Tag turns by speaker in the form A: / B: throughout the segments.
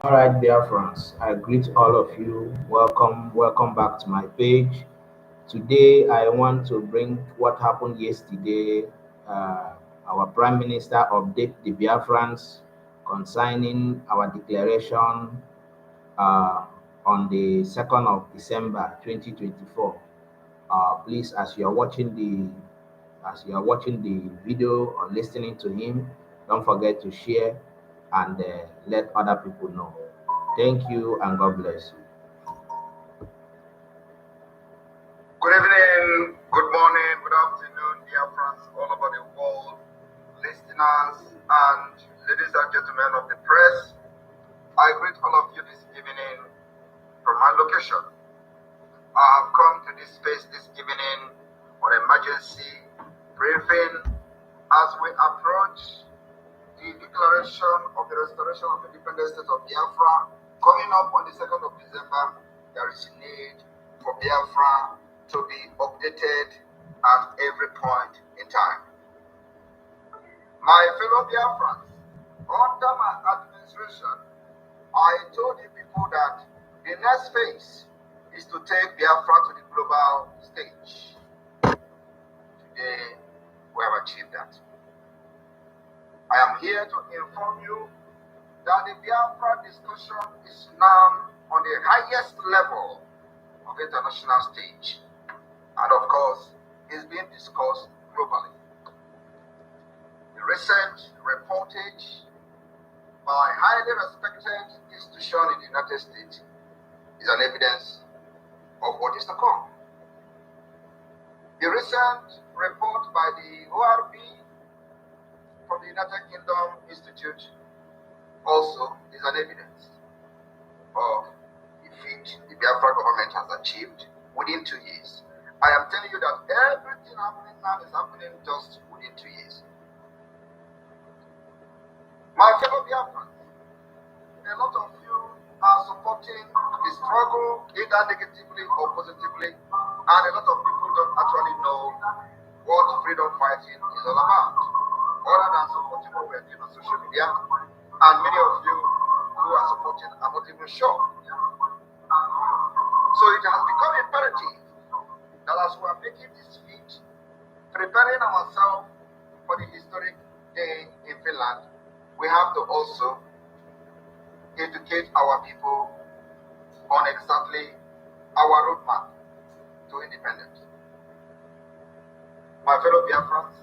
A: All right, biafrans, I greet all of you. Welcome back to my page. Today, I want to bring what happened yesterday. Uh, our Prime Minister update the Biafrans concerning our declaration uh, on the 2nd of December 2024. Please, as you are watching the video or listening to him, don't forget to share and let other people know. Thank you and God bless you.
B: Good evening, good morning, good afternoon, dear friends all over the world, listeners, and ladies and gentlemen of the press. I greet all of you this evening from my location. I have come to this space this evening on emergency briefing as we approach the declaration of the restoration of independent state of Biafra coming up on the 2nd of December. There is a need for Biafra to be updated at every point in time. My fellow Biafrans, under my administration, I told you people that the next phase is to take Biafra to the global stage. Today, we have achieved that. I am here to inform you that the Biafra discussion is now on the highest level of international stage, and of course, is being discussed globally. The recent reportage by highly respected institution in the United States is an evidence of what is to come. The recent report by the ORB from the United Kingdom Institute also is an evidence of the feat the Biafra government has achieved within 2 years. I am telling you that everything happening now is happening just within 2 years. My fellow Biafrans, a lot of you are supporting the struggle either negatively or positively, and a lot of people don't actually know what freedom fighting is all about, other than supporting what we're doing on social media, and many of you who are supporting are not even sure. So it has become imperative that as we are making this feat, preparing ourselves for the historic day in Finland, we have to also educate our people on exactly our roadmap to independence. My fellow Biafrans,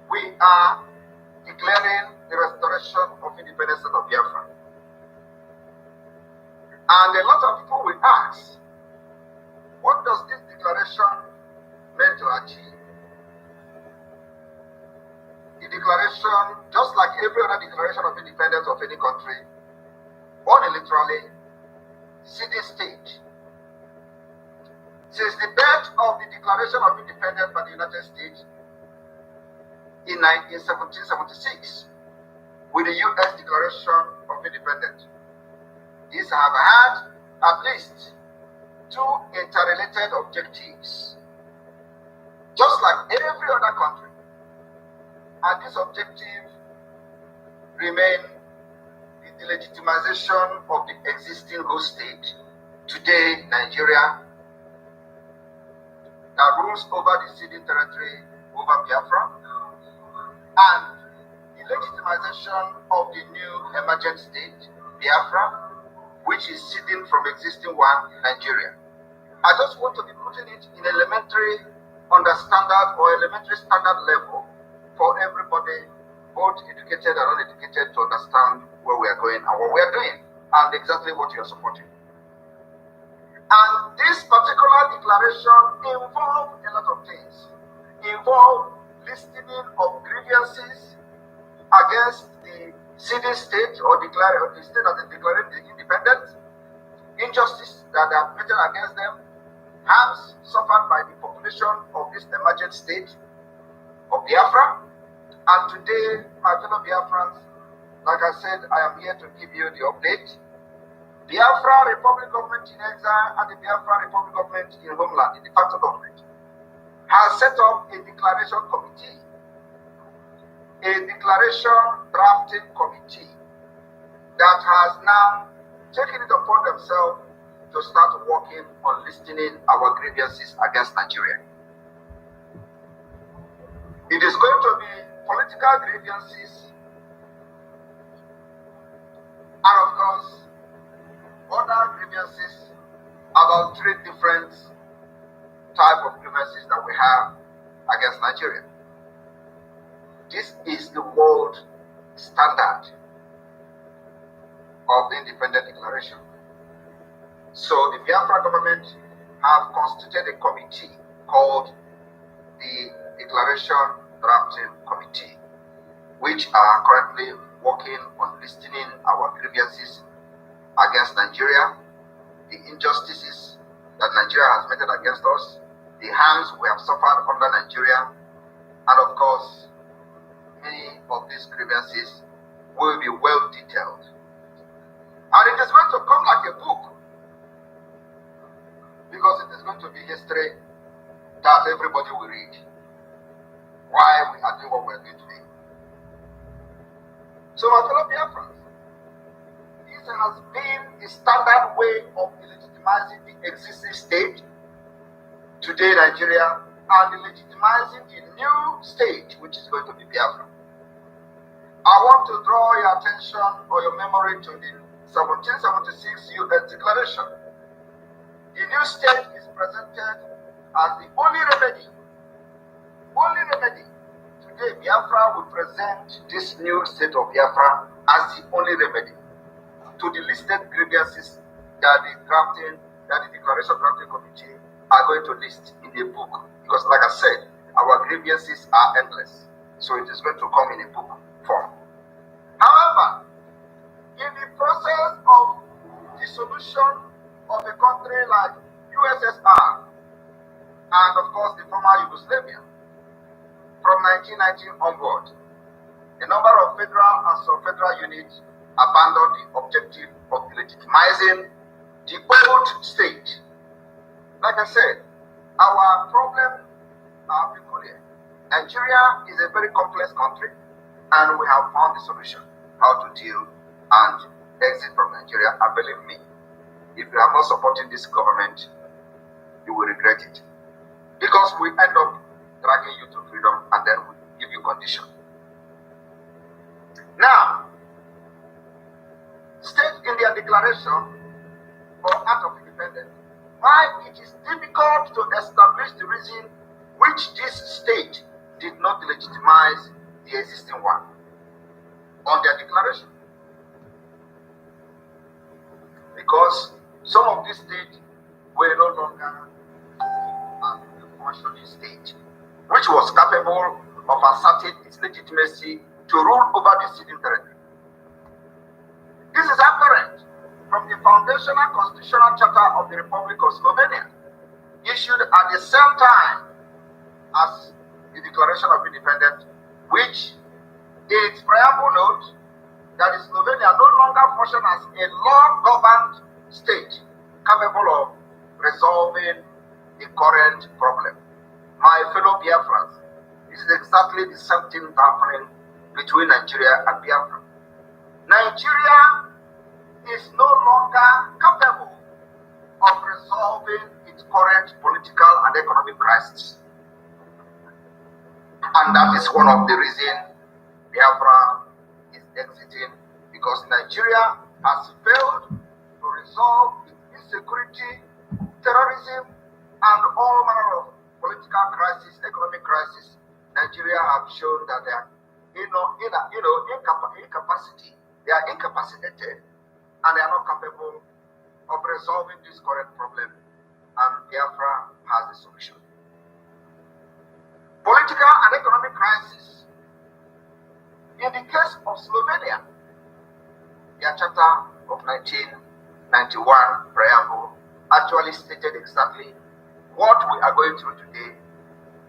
B: we are declaring the restoration of independence of Biafra. And a lot of people will ask, what does this declaration mean to achieve? The declaration, just like every other declaration of independence of any country, unilaterally city state. Since the birth of the Declaration of Independence by the United States in 1776, with the U.S. Declaration of Independence, these have had at least two interrelated objectives, just like every other country. And this objective remain the legitimization of the existing host state, today Nigeria, that rules over the ceding territory over Biafra, and the legitimization of the new emergent state, Biafra, which is ceding from existing one, Nigeria. I just want to be putting it in elementary standard level for everybody, both educated and uneducated, to understand where we are going and what we are doing, and exactly what you are supporting. And this particular declaration involves a lot of things. Involve listing of grievances against the city state or the state that is declaring the independence, injustice that are committed against them, harms suffered by the population of this emergent state of Biafra. And today, my fellow Biafrans, like I said, I am here to give you the update. Biafra Republic Government in exile and the Biafra Republic Government in homeland, the de facto government, has set up a declaration committee, a declaration drafting committee, that has now taken it upon themselves to start working on listening our grievances against Nigeria. It is going to be political grievances and of course other grievances about 3 different type of grievances that we have against Nigeria. This is the world standard of the independent declaration. So the Biafra government have constituted a committee called the Declaration Drafting Committee, which are currently working on listening our grievances against Nigeria, the injustices that Nigeria has meted against us, the harms we have suffered under Nigeria, and of course, many of these grievances will be well detailed. And it is going to come like a book, because it is going to be history that everybody will read. Why we are doing what we are doing today. So my fellow Biafrans, this has been the standard way of legitimizing the existing state, today Nigeria, and legitimizing the new state, which is going to be Biafra. I want to draw your attention or your memory to the 1776 UN Declaration. The new state is presented as the only remedy. Today, Biafra will present this new state of Biafra as the only remedy to the listed grievances that the Declaration Drafting Committee are going to list in a book. Because like I said, our grievances are endless. So it is going to come in a book form. However, in the process of dissolution of a country like USSR and of course the former Yugoslavia, from 1919 onward, a number of federal and sub-federal units abandoned the objective of legitimizing the old state. Like I said, our problems are peculiar. Nigeria is a very complex country, and we have found the solution how to deal and exit from Nigeria. And believe me, if you are not supporting this government, you will regret it. Because we end up dragging you to freedom and then we give you condition. Now, state in their declaration or Act of Independence, why it is difficult to establish the reason which this state did not legitimize the existing one on their declaration. Because some of these states were no longer a functioning state, which was capable of asserting its legitimacy to rule over the ceding territory. This is apparent from the foundational constitutional charter of the Republic of Slovenia, issued at the same time as the Declaration of Independence, which in its preamble note that Slovenia no longer functions as a law-governed state capable of resolving the current problem. My fellow Biafrans, this is exactly the same thing happening between Nigeria and Biafra. Nigeria is no longer capable of resolving its current political and economic crisis. And that is one of the reasons Biafra is exiting, because Nigeria has failed to resolve its insecurity, terrorism, and all manner of political crisis, economic crisis. Nigeria have shown that they are incapacity. They are incapacitated and they are not capable of resolving this current problem, and Biafra has the solution. Political and economic crisis. In the case of Slovenia, their Charter of 1991 preamble actually stated exactly what we are going through today,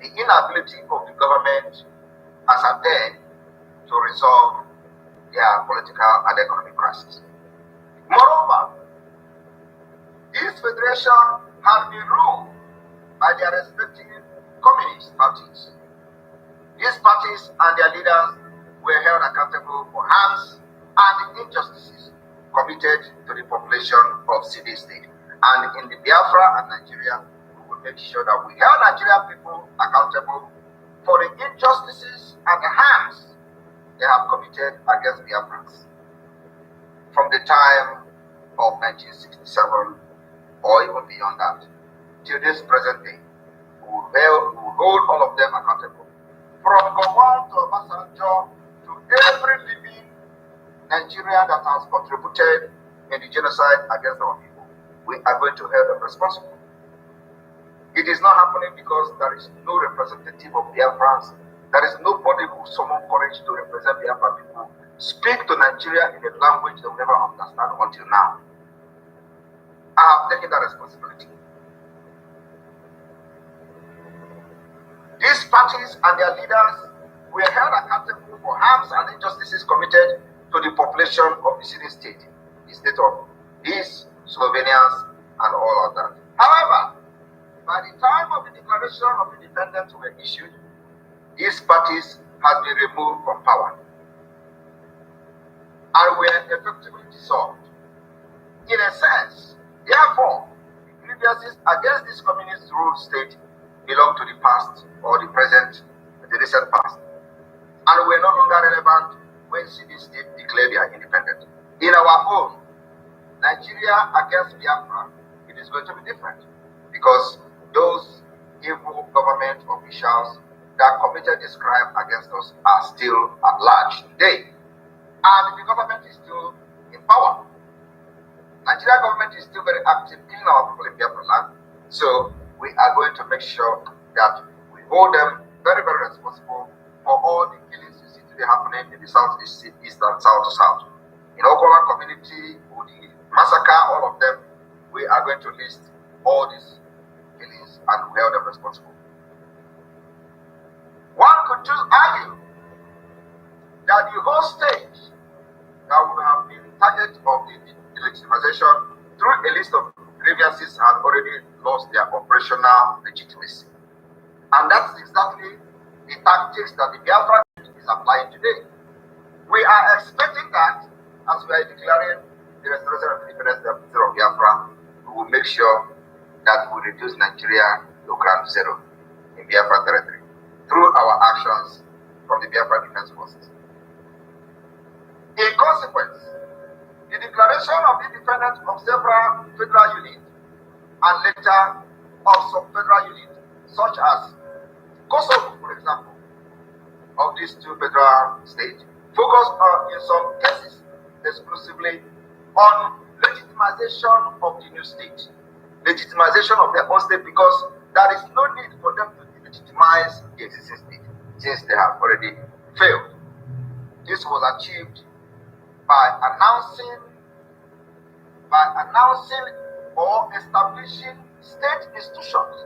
B: the inability of the government as a then to resolve their political and economic crisis. Moreover, this federation had been ruled by their respective communist parties. These parties and their leaders were held accountable for harms and injustices committed to the population of city state. And in the Biafra and Nigeria, we will make sure that we hold Nigerian people accountable for the injustices and the harms they have committed against Biafrans from the time of 1967 or even beyond that till this present day. We will hold all of them accountable. From Gowon to Obasanjo to every living Nigerian that has contributed in the genocide against our people, we are going to hold them responsible. It is not happening because there is no representative of Biafrans. There is nobody who summoned courage to represent Biafra people. Speak to Nigeria in a language they will never understand until now. I have taken that responsibility. These parties and their leaders were held accountable for harms and injustices committed to the population of the city state, the state of these Slovenians and all of that. However, by the time of the Declaration of Independence were issued, these parties had been removed from power and were effectively dissolved. In a sense, therefore, the grievances against this communist ruled state belong to the past or the present, the recent past, and were no longer relevant when city state declared their independence. In our own, Nigeria against Biafra, it is going to be different because those evil government officials that committed this crime against us are still at large today, and the government is still in power. Nigerian government is still very active in our people in Biafra land, so we are going to make sure that we hold them very, very responsible for all the killings you see today happening in the southeast, east and south to south. In Okola community, Udi, massacre, all of them, we are going to list all these killings and we hold them responsible. One could just argue that the whole state that would have been target of the legitimization through a list of grievances had already lost their operational legitimacy. And that's exactly the tactics that the Biafra is applying today. We are expecting that as we are declaring the restoration of the independence of Biafra, we will make sure that we reduce Nigeria to ground zero in Biafra territory through our actions from the Biafra Defense Forces. In consequence, the declaration of independence of several federal units and later of some federal units, such as Kosovo, for example, of these two federal states, focus on, in some cases, exclusively on legitimization of the new state, legitimization of their own state, because there is no need for them to delegitimize the existing state since they have already failed. This was achieved by announcing or establishing state institutions.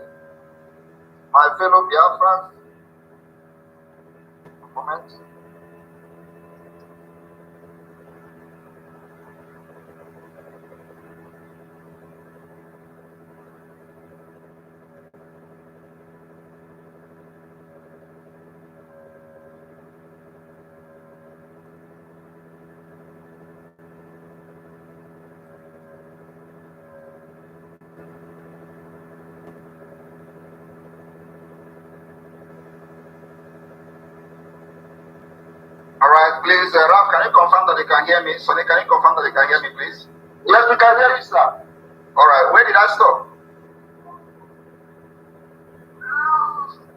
B: My fellow Biafrans, a moment. Alright, please, Ralph, can you confirm that they can hear me? Sonny, can you confirm that they can hear me, please? Yes, we can hear you, sir. Alright, where did I stop?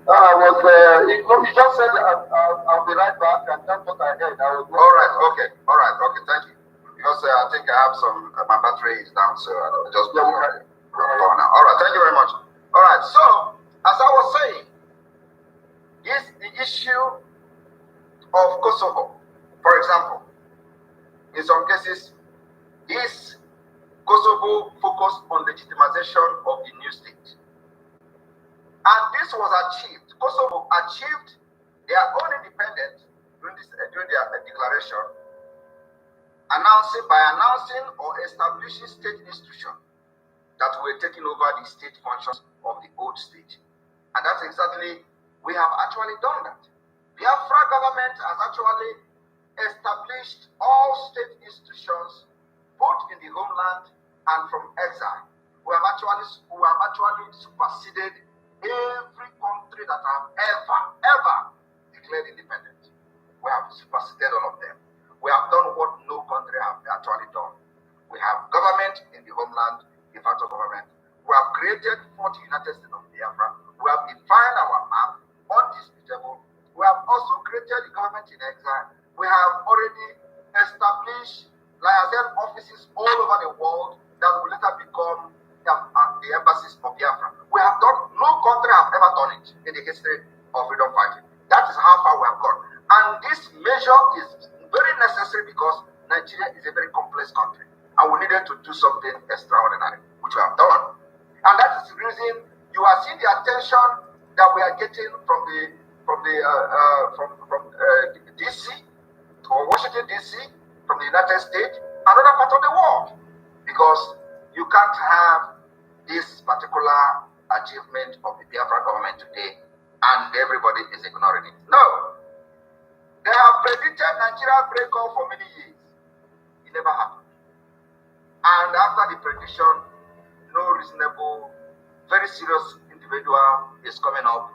B: You just said I'll be right back, and that's what I heard. Alright, okay, thank you. Because I think I have some, my battery is down, so I just go now. Alright, thank you very much. Alright, so, as I was saying, is the issue of Kosovo, for example. In some cases, this Kosovo focused on legitimization of the new state. And this was achieved. Kosovo achieved their own independence during their declaration, announcing or establishing state institutions that were taking over the state functions of the old state. And that's exactly, we have actually done that. Biafra government has actually established all state institutions both in the homeland and from exile. We have actually superseded every country that have ever declared independence. We have superseded all of them. We have done what no country have actually done. We have government in the homeland, de facto government. We have created 40 United States of Biafra. We have defined our map, undisputable. We have also created the government in exile. We have already established liaison offices all over the world that will later become the embassies of Biafra. We have done, no country have ever done it in the history of freedom fighting. That is how far we have gone. And this measure is very necessary because Nigeria is a very complex country. And we needed to do something extraordinary, which we have done. And that is the reason you are seeing the attention that we are getting from DC or Washington DC, from the United States, another part of the world, because you can't have this particular achievement of the Biafra government today and everybody is ignoring it. No, they have predicted Nigeria breakup for many years. It never happened. And after the prediction, no reasonable, very serious individual is coming up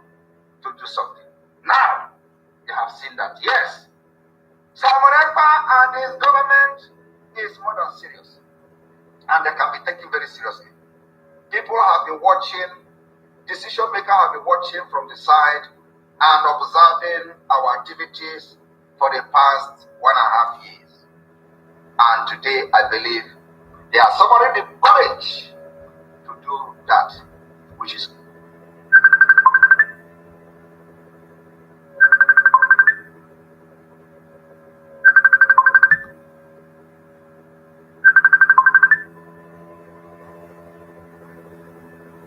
B: to do something. Now, they have seen that, yes, Simon Ekpa and his government is more than serious. And they can be taken very seriously. People have been watching, decision makers have been watching from the side and observing our activities for the past 1.5 years. And today, I believe, they are summoning the courage to do that, which is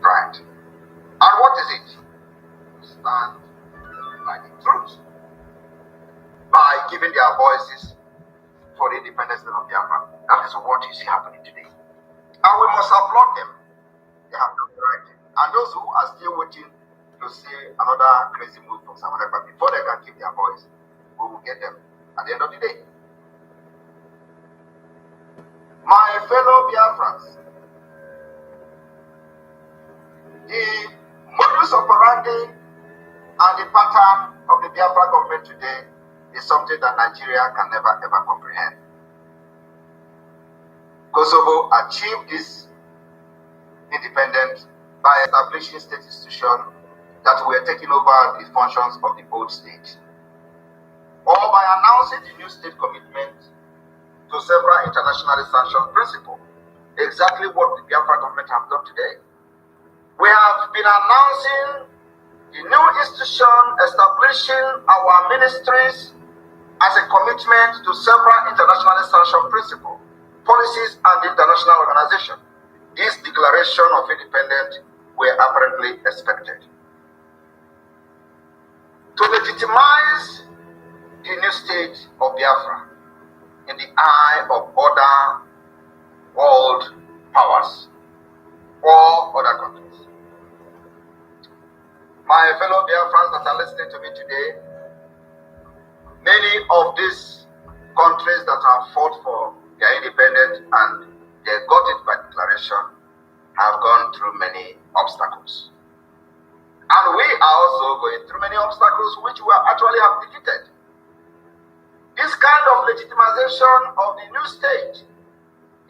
B: right. And what is it? To stand by the truth, by giving their voices for the independence of Biafra. That is what you see happening today. And we must applaud them. They have done the right thing. And those who are still waiting to see another crazy move from Simon Ekpa before they can keep their voice, we will get them at the end of the day. My fellow Biafrans, the modus operandi and the pattern of the Biafra government today is something that Nigeria can never ever comprehend. Kosovo achieved this independence by establishing state institutions that were taking over the functions of the old state, or by announcing the new state commitment to several internationally sanctioned principles. Exactly what the Biafra government have done today. We have been announcing the new institution, establishing our ministries as a commitment to several internationally sanctioned principles, policies, and international organizations. This declaration of independence were apparently expected to legitimize the new state of Biafra in the eye of other world powers or other countries. My fellow Biafrans that are listening to me today, many of these countries that have fought for their independence and they got it by declaration have gone through many obstacles. And we are also going through many obstacles which we actually have defeated. This kind of legitimization of the new state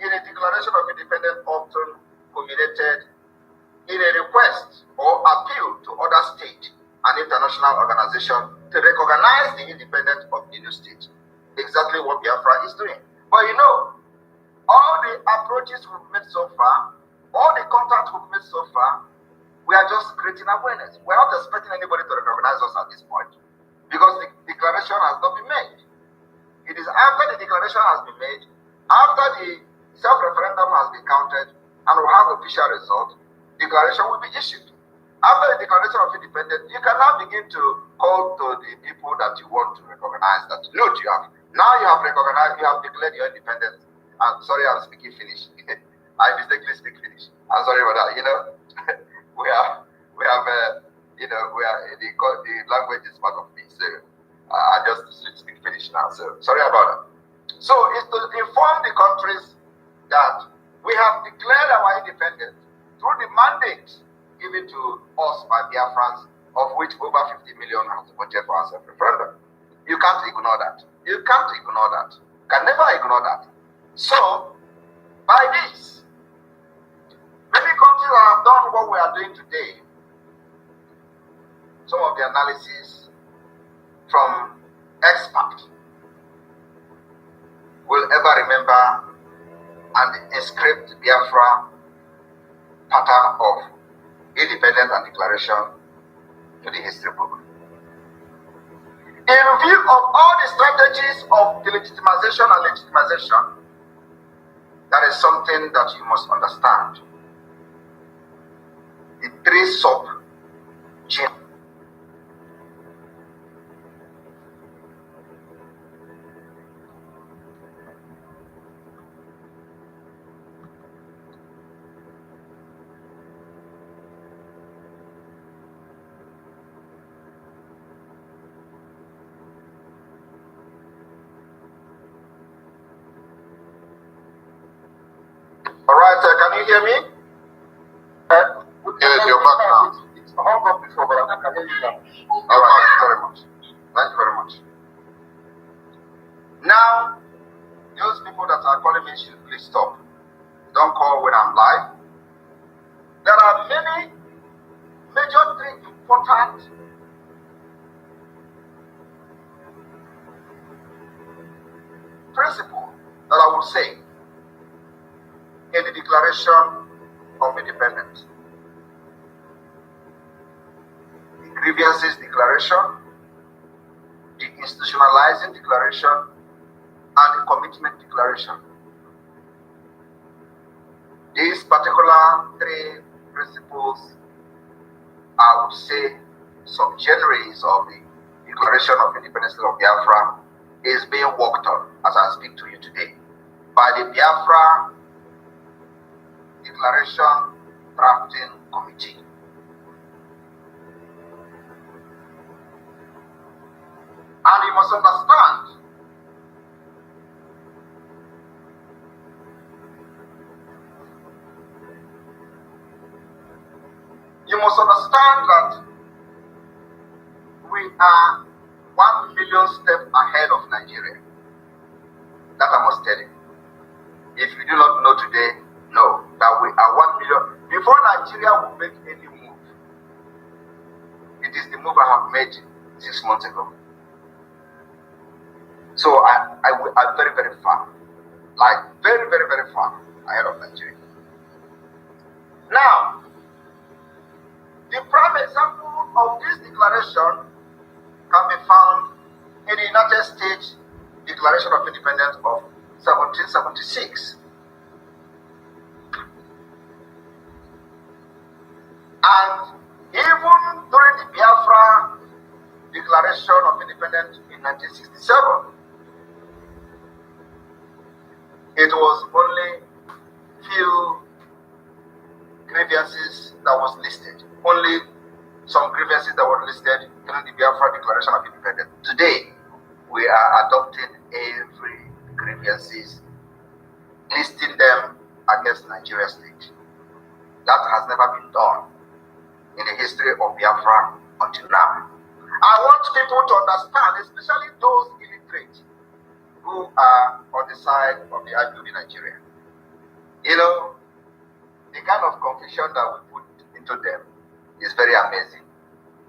B: in a declaration of independence often culminated in a request or appeal to other states and international organizations to recognize the independence of the new state. Exactly what Biafra is doing. But you know, all the approaches we've made so far, all the contact we've made so far, we are just creating awareness. We're not expecting anybody to recognize us at this point because the declaration has not been made. It is after the declaration has been made, after the self-referendum has been counted, and we have official result, declaration will be issued. After the declaration of independence, you can now begin to call to the people that you want to recognize that, look, you have recognized, you have declared your independence. I'm sorry, I'm speaking Finnish. I mistakenly speak Finnish. I'm sorry about that. You know, we are the language is part of me, so I just speak Finnish now. So sorry about that. So it's to inform the countries that we have declared our independence through the mandate given to us by Biafrans, of which over 50 million has voted for our self-referendum. You can't ignore that. You can't ignore that. You can never ignore that. So, by this, many countries have done what we are doing today. Some of the analysis from experts will ever remember and inscribe the Biafra pattern of independence and declaration to the history book. In view of all the strategies of delegitimization and legitimization, that is something that you must understand. The three sub-genes. All right, can you hear me? Yes, you're back now. It's hung up before, but I can hear you now. All right, thank you very much. Thank you very much. Now, those people that are calling me should please stop. Don't call when I'm live. There are many major three important principles that I would say in the Declaration of Independence. The Grievances Declaration, the Institutionalizing Declaration, and the Commitment Declaration. These particular three principles, I would say, subgenres of the Declaration of Independence of Biafra is being worked on as I speak to you today by the Biafra Declaration Drafting Committee. And you must understand that we are 1 million steps ahead of Nigeria. That I must tell you. If you do not know today, know that we are 1 million. Before Nigeria will make any move, it is the move I have made 6 months ago. So I'm very, very far. Like very, very, very far ahead of Nigeria. Now, the prime example of this declaration can be found in the United States Declaration of Independence of 1776. And even during the Biafra Declaration of Independence in 1967, it was only few grievances that was listed. Only some grievances that were listed during the Biafra Declaration of Independence. Today, we are adopting every grievances, listing them against Nigeria state. That has never been done in the history of Biafra until now. I want people to understand, especially those illiterate who are on the side of the IPOB Nigeria. You know, the kind of confusion that we put into them is very amazing.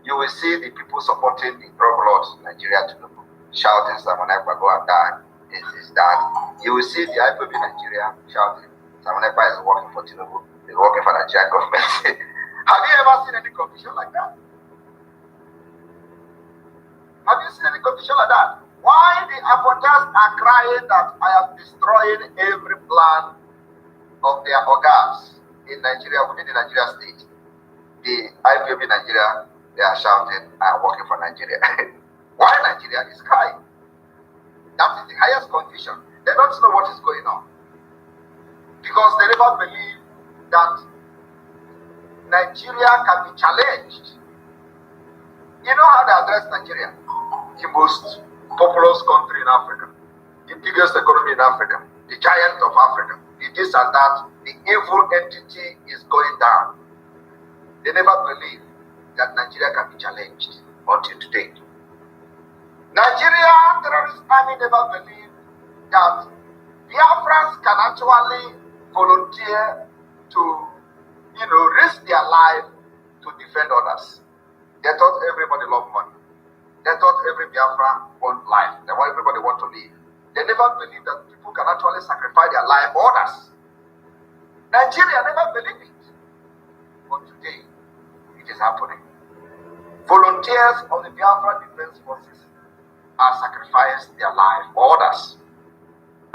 B: You will see the people supporting the pro-blood Nigeria to shouting, Simon Ekpa go and die, this is that. You will see the IPOB Nigeria shouting, Simon Ekpa is working for Tinubu, is working for the Nigerian government. Have you ever seen any confusion like that? Have you seen any confusion like that? Why the supporters are crying that I am destroying every plan of their organs in Nigeria, within the Nigeria state? The IPOB Nigeria, they are shouting, I am working for Nigeria. Why Nigeria is crying? That is the highest confusion. They don't know what is going on. Because they never believe that Nigeria can be challenged. You know how they address Nigeria? The most populous country in Africa, the biggest economy in Africa, the giant of Africa, the the this and that, the evil entity is going down. They never believed that Nigeria can be challenged until today. Nigeria terrorist army never believed that biafrans can actually volunteer to, risk their life to defend others. They thought everybody loved money. They thought every Biafra want life. They want everybody want to live. They never believed that people can actually sacrifice their life for others. Nigeria never believed it. But today, it is happening. Volunteers of the Biafra Defense Forces are sacrificing their life for others.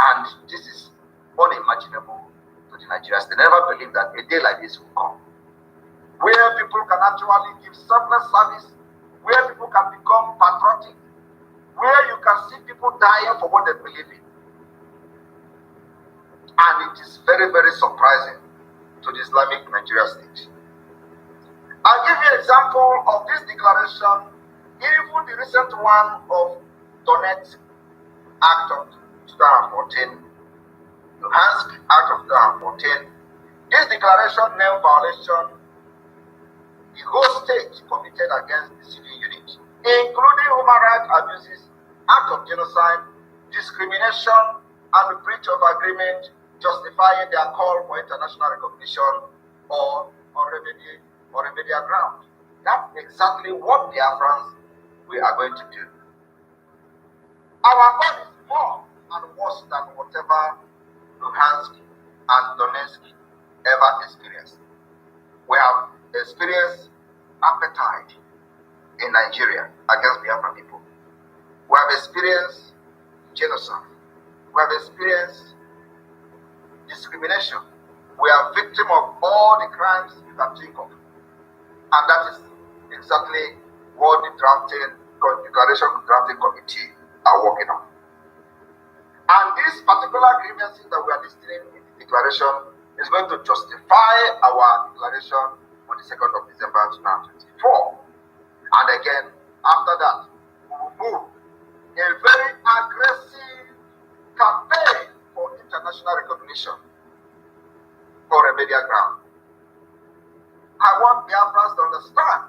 B: And this is unimaginable to the Nigerians. They never believed that a day like this will come, where people can actually give selfless service, where people can become patriotic, where you can see people dying for what they believe in. And it is very, very surprising to the Islamic Nigeria state. I'll give you an example of this declaration, even the recent one of Donetsk Act of 2014, Luhansk Act of 2014. This declaration named violation the whole state committed against the civil unit, including human rights abuses, act of genocide, discrimination, and breach of agreement justifying their call for international recognition or on remedial ground. That's exactly what Biafrans we are going to do. Our God is more and worse than whatever Luhansk and Donetsk ever experienced. We have experienced appetite in Nigeria against Biafran people. We have experienced genocide. We have experienced discrimination. We are victim of all the crimes you can think of. And that is exactly what the declaration drafting committee are working on. And this particular grievances that we are listing in the declaration is going to justify our declaration on the 2nd of December 2024. And again, after that, we will move a very aggressive campaign for international recognition for remedial ground. I want Biafrans to understand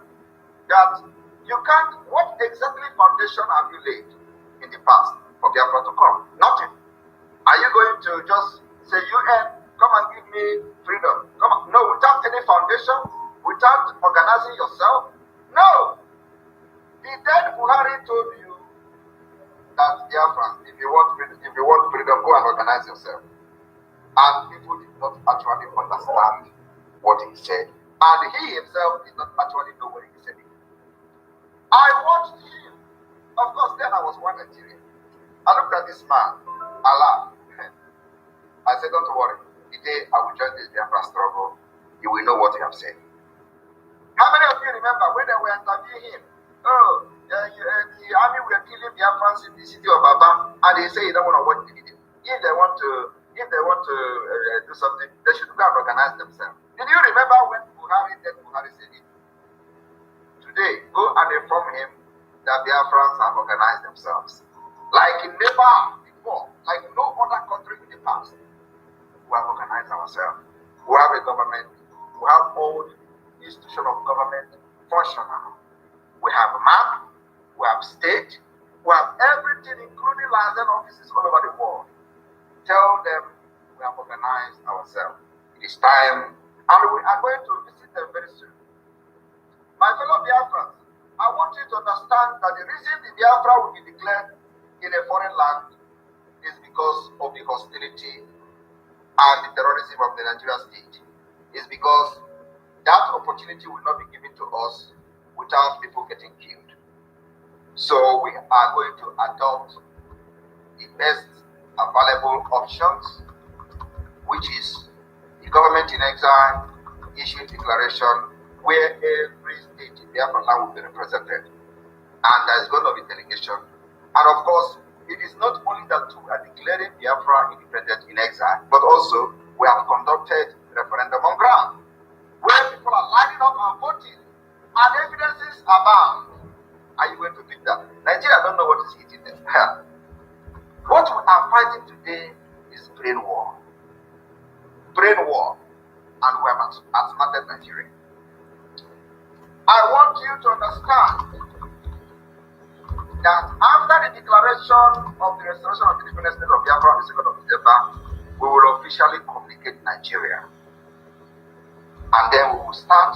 B: that you can't, what exactly foundation have you laid in the past for Biafra to come? Nothing. Are you going to just say, UN, come and give me freedom? Come on. No, without any foundation, without organizing yourself? No. The dead Buhari told you that Biafrans, if you want freedom, go and organize yourself. And people did not actually understand what he said. And he himself did not actually know what he said. I watched him. Of course, then I was one Nigerian. I looked at this man, Allah. I said, don't worry. The day I will join this Biafra struggle, you will know what you have said. How many of you remember when they were interviewing him? Oh, the army were killing Biafrans in the city of Aba, and they say you don't want to watch the video. If they want to do something, they should go and organize themselves. Did you remember when Buhari said it? Today, go and inform him that Biafrans have organized themselves. Like never before, like no other country in the past. We have organized ourselves. We have a government. We have all institutions of government functional. We have a map. We have state. We have everything, including liaison offices all over the world. Tell them we have organized ourselves. It is time, and we are going to visit them very soon. My fellow Biafrans, I want you to understand that the reason the Biafra will be declared in a foreign land is because of the hostility and the terrorism of the Nigerian state. Is because that opportunity will not be given to us without people getting killed. So we are going to adopt the best available options, which is the government in exile issue declaration where every state in Biafra land will be represented, and there is going to be delegation. And of course, it is not only that we are declaring Biafra independent in exile, but also we have conducted referendum on ground where people are lining up and voting, and evidences abound. Are you going to beat that? Nigeria don't know what is hitting them. What we are fighting today is brain war. not outsmarted Nigeria. I want you to understand that after the declaration of the restoration of the independent state of Biafra on the 2nd of December, we will officially communicate Nigeria. And then we will start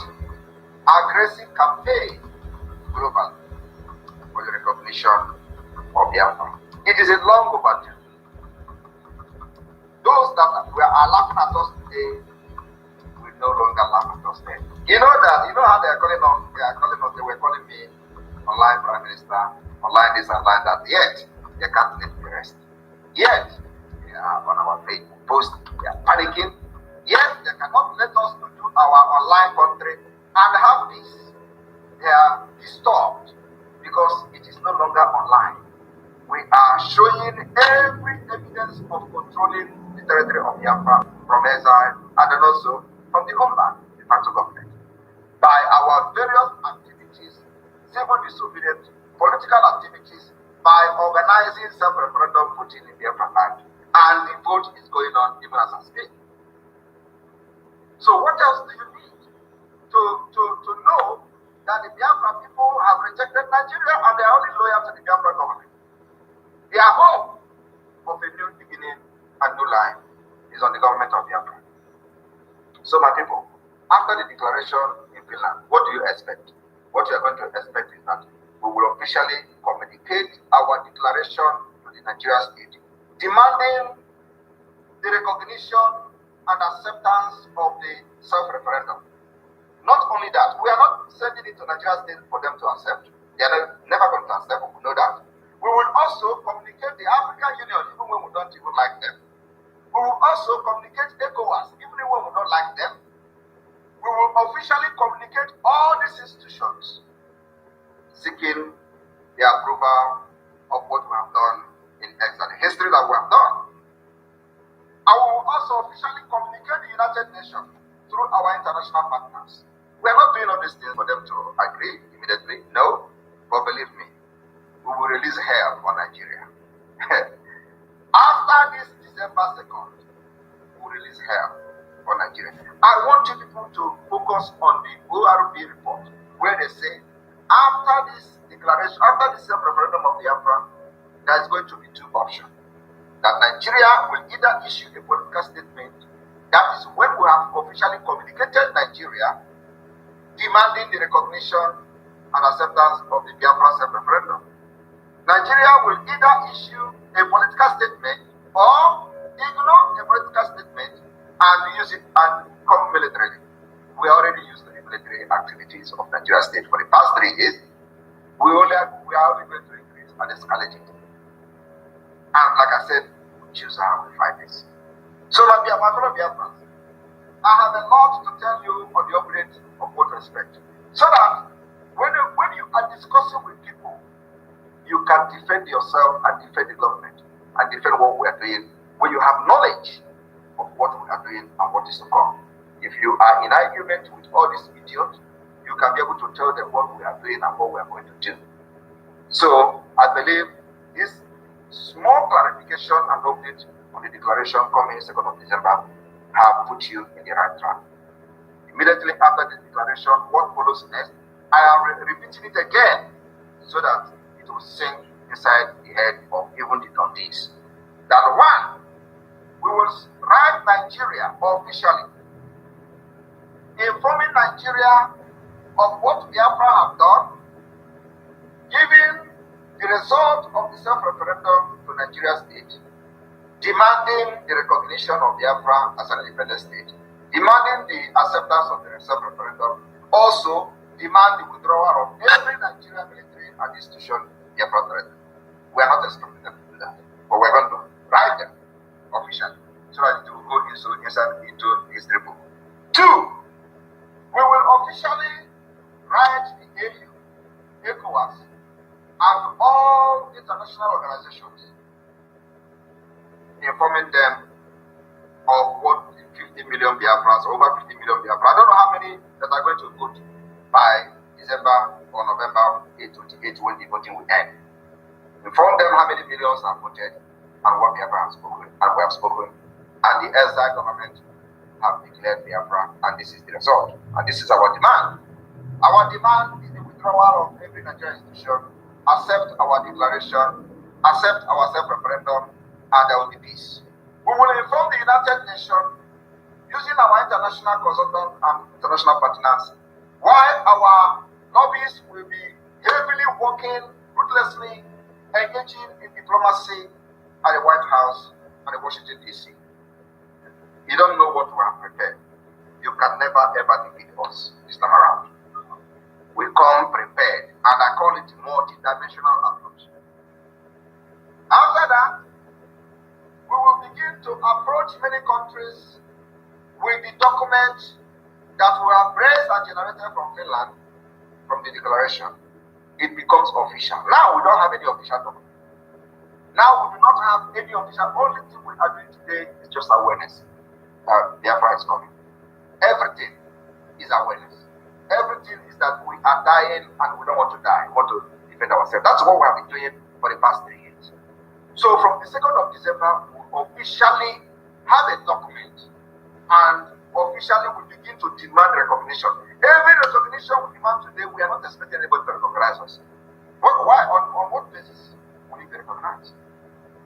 B: aggressive campaign globally for the recognition of Biafra. It is a long overdue. Those that are laughing at us today will no longer laugh at us then. You know how they are calling us, they were calling me online Prime Minister, online this, online that. Yet, they can't let me rest. Yet, they are on our page post, they are panicking. Yet, they cannot let us to do our online country and have peace. They are disturbed because it is no longer online. We are showing every evidence of controlling the territory of Biafra from exile and then also from the homeland, the facto government, by our various activities, civil disobedience, political activities, by organizing self-referendum voting in Biafra land, and the vote is going on even as I speak. So what else do you need to know that the Biafra people have rejected Nigeria and they are only loyal to the Biafra government? Their hope of a new beginning and new life is on the government of Biafra. So my people, after the declaration in Finland, what do you expect? What you are going to expect is that we will officially communicate our declaration to the Nigeria state, demanding the recognition and acceptance of the self-referendum. Not only that, we are not sending it to Nigeria state for them to accept. They are never going to accept, we know that. We will also communicate the African Union even when we don't even like them. We will also communicate ECOWAS even when we don't like them. We will officially communicate all these institutions seeking the approval of what we have done in exile, the history that we have done. And we will also officially communicate the United Nations through our international partners. We are not doing all these things for them to agree immediately, no, but believe me, we will release hell on Nigeria. After this December 2nd, we will release hell on Nigeria. I want you people to focus on the ORB report, where they say, after this declaration, after the self-referendum of Biafra, there is going to be two options. That Nigeria will either issue a political statement, that is when we have officially communicated Nigeria, demanding the recognition and acceptance of the Biafra self-referendum. Nigeria will either issue a political statement or ignore a political statement and use it and come militarily. We already used the military activities of Nigeria state for the past 3 years. We are only going to increase and escalate it. And like I said, we choose how we fight this. So my fellow Biafrans, I have a lot to tell you on the upgrade of what respect. So that when you are discussing with people, you can defend yourself and defend the government and defend what we are doing when you have knowledge of what we are doing and what is to come. If you are in argument with all these idiots, you can be able to tell them what we are doing and what we are going to do. So I believe this small clarification and update on the declaration coming 2nd of December have put you in the right track. Immediately after the declaration, what follows next, I am repeating it again so that it will sink inside the head of even the Dundees. That one, we will write Nigeria officially, informing Nigeria of what Biafra have done, giving the result of the self-referendum to Nigeria state, demanding the recognition of Biafra as an independent state, demanding the acceptance of the self-referendum, also demand the withdrawal of every Nigerian military and institution Biafra threat. We are not expecting them to do that, but we're going to write them officially so that it will go into history book. 2, we will officially write the AU, ECOWAS, and all international organizations, informing them of what 50 million Biafrans, over 50 million Biafrans, I don't know how many that are going to vote by December or November 8, 28 when the voting will end. Inform them how many millions have voted and what Biafra has spoken, and we have spoken, and the exile government have declared Biafra, and this is the result. And this is our demand. Our demand is the withdrawal of every Nigerian institution, accept our declaration, accept our self-referendum, and there will be peace. We will inform the United Nations using our international consultants and international partners why our lobbyists will be heavily working, ruthlessly engaging in diplomacy at the White House and the Washington DC. You don't know what we have prepared. You can never ever defeat us this time around. We come prepared, and I call it multi-dimensional approach. After that, we will begin to approach many countries with the document that we have raised and generated from Finland, from the declaration. It becomes official. Now we don't have any official document. Now we do not have any official. Only thing we are doing today is just awareness. Biafra is coming. Everything is awareness. Everything is that we are dying and we don't want to die. We want to defend ourselves. That's what we have been doing for the past 3 years. So from the 2nd of December, we officially have a document and officially we begin to demand recognition. Every recognition we demand today, we are not expecting anybody to recognize us. Why? On what basis will you be recognized?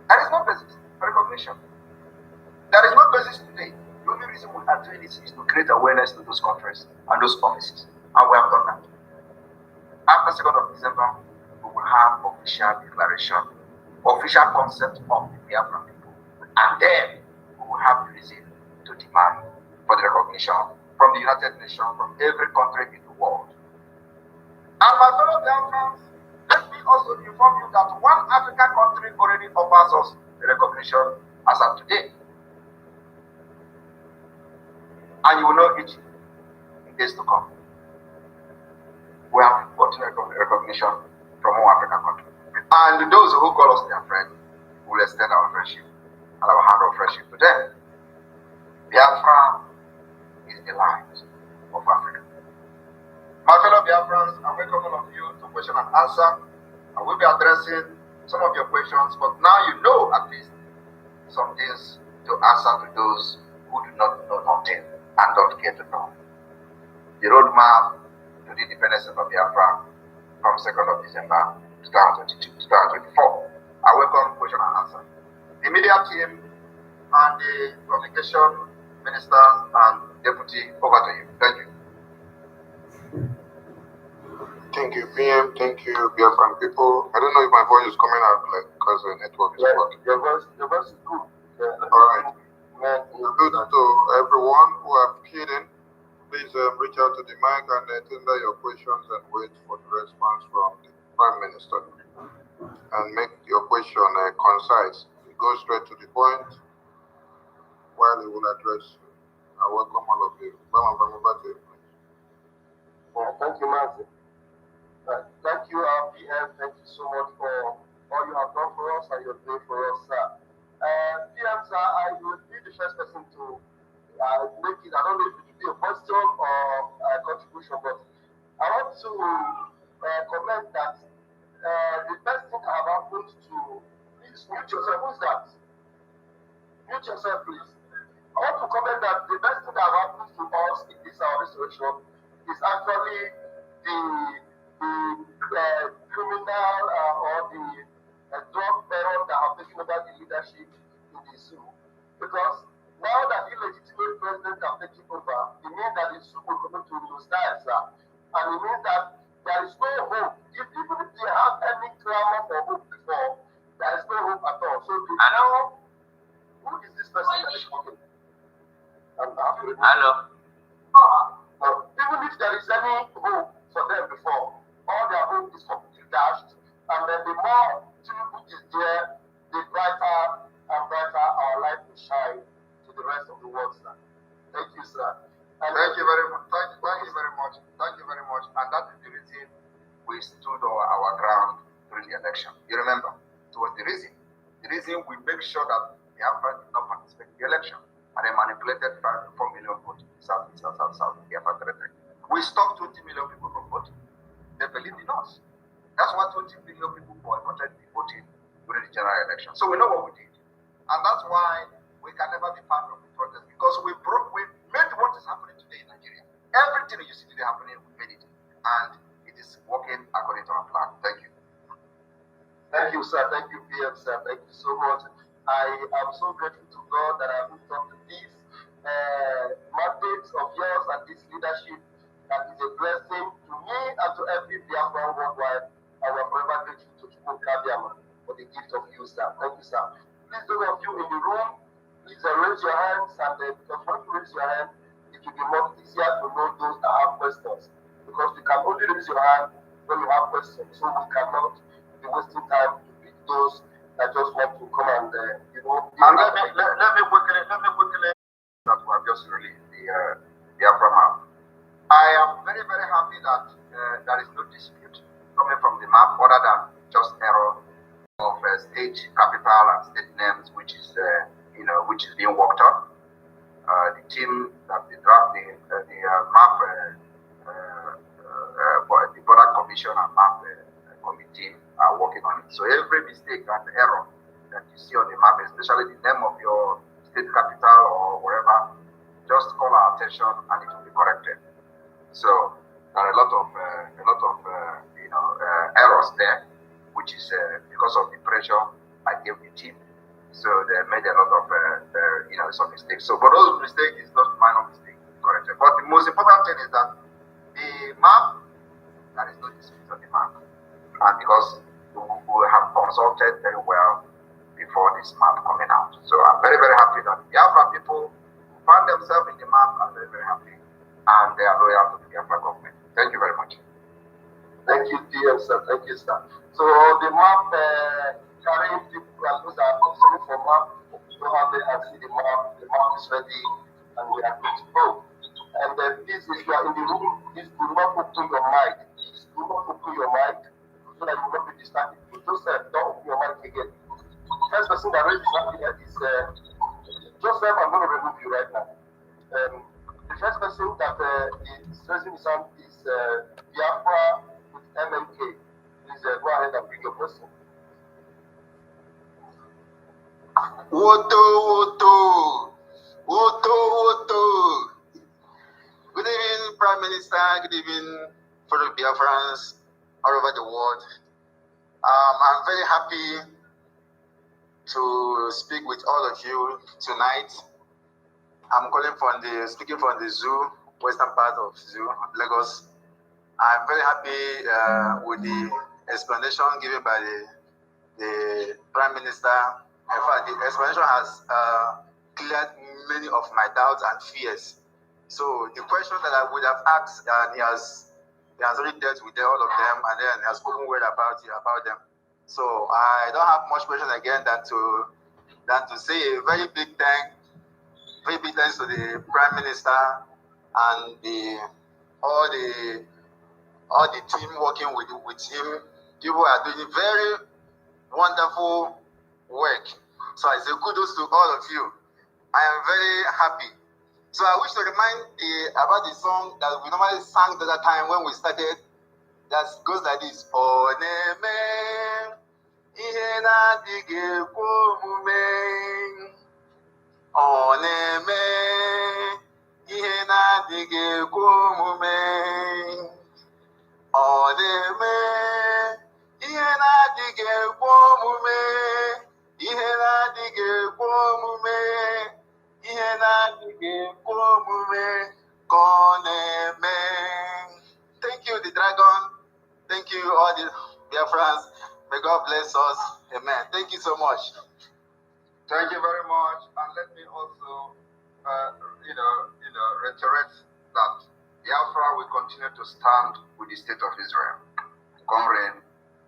B: There is no basis for recognition. There is no basis today. The only reason we are doing this is to create awareness to those countries and those policies. And we have done that. After 2nd of December, we will have official declaration, official concept of the Biafran people. And then we will have reason to demand for the recognition from the United Nations, from every country in the world. And my fellow Biafrans, let me also inform you that one African country already offers us the recognition as of today. And you will know it in days to come. We have gotten recognition from one African country. And those who call us their friends, we will extend our friendship and our hand of friendship to them. Biafra is the light of Africa. My fellow Biafrans, I welcome all of you to question and answer. I will be addressing some of your questions, but now you know at least some things to answer to those who do not know nothing and don't care to know. The roadmap to the independence of Biafra from 2nd of December 2024. I welcome question and answer. The media team and the communication ministers and deputy, over to you. Thank you.
C: Thank you, PM. Thank you, Biafran people. I don't know if my voice is coming out like because the network is working.
B: Your voice is good.
C: All right. Good to everyone who have keyed in. Please reach out to the mic and tender your questions and wait for the response from the Prime Minister. And make your question concise. Go straight to the point while he will address you. I welcome all of you.
B: Thank you, Martin. Thank you, PM. Thank you so much for all you have done for us and you're doing for us, sir. PM, sir, I will be the first person to make it. I don't know if it will be a question or a contribution, but I want to comment that the best thing that have happened to, please mute yourself. Who's that? Mute yourself, please. I want to comment that the best thing that have happened to us in this our restoration is actually the criminal or the drug baron that have taken over the leadership in the zoo. Because now that illegitimate president have taken over, it means that the zoo will come to hostile, sir. And it means that there is no hope. Even if they have any clamor for hope before, there is no hope at all. So hello? Who is this person that is talking? Hello. Even if there is any hope for them before, all their hope is completely dashed, and then the more Tinubu is there, the brighter and brighter our life will shine to the rest of the world, sir. Thank you, sir. And thank you very much. Thank you very much. Thank you very much. And that is the reason we stood our ground during the election. You remember, it was the reason. The reason we make sure that the Biafra did not participate in the election, and they manipulated 4 million votes in South, Biafra territory. We stopped 20 million people from voting. They believed in us. That's why 20 million people boycotted the voting during the general election. So we know what we did. And that's why we can never be part of the protest, because we and it is working according to our plan. Thank you.
D: Thank you, sir. Thank you, PM, sir. Thank you so much. I am so grateful to God that I've hooked up to this mandate of yours and this leadership that is a blessing to me and to every Biafran worldwide. I will forever grateful to Chukwu Kabiama for the gift of you, sir. Thank you, sir. Please, those of you in the room, please raise your hands, and because when you raise your hand, it will be more easier to know those that have questions. Because you can only raise your hand when you have questions, so we cannot be wasting time to pick those that just want to come and
B: And let me quickly that we have just released the Biafra map. I am very, very happy that there is no dispute coming from the map other than just error of state capital and state names, which is which is being worked on. The team that they draft the map, the border commission and map committee are working on it. So every mistake and error that you see on the map, especially the name of your state capital or wherever, just call our attention and it will be corrected. So there are a lot of errors there, which is because of the pressure I gave the team. So they made a lot of some mistakes. So for those mistakes, it's not minor mistake corrected. But the most important thing is that the map, there is no dispute on the map, and because we have consulted very well before this map coming out. So I'm very, very happy that the Biafra people who found themselves in the map are very, very happy, and they are loyal to the Biafra government. Thank you very much.
D: Thank you, DM, sir. Thank you, sir. So the map carrying people and those that are concerned for map, go out there and see the map. The map is ready, and we are good to go. And please, if you are in the room, please do not open your mic. Please do not open your mic so that you will not be distracted. Joseph, don't open your mic again. First person that raised his hand here is Joseph. I'm going to remove you right now. The first person that is raising his hand is Biafra with MMK. Please go ahead and bring your question.
E: Woto. Good evening, Prime Minister. Good evening, fellow Biafrans all over the world. I'm very happy to speak with all of you tonight. I'm speaking from the zoo, western part of zoo, Lagos. I'm very happy with the explanation given by the Prime Minister. In fact, the explanation has cleared many of my doubts and fears. So the question that I would have asked, and he has already dealt with all of them, and then he has spoken well about them. So I don't have much question again than to say a very big thanks to the Prime Minister and all the team working with him. People are doing very wonderful work. So I say kudos to all of you. I am very happy. So I wish to remind about the song that we normally sang the other time when we started. That goes like this. Oneme ihe na-adịghị ekwe omume. Oneme ihe na-adịghị ekwe omume. Oneme ihe na-adịghị ekwe omume. Ihe na-adịghị ekwe omume. Ihe na-adịghị ekwe omume ka ọ na-eme. Thank you, the dragon. Thank you, all the Biafrans. May God bless us. Amen. Thank you so much.
B: Thank you very much. And let me also, reiterate that Biafra will continue to stand with the state of Israel. Come rain,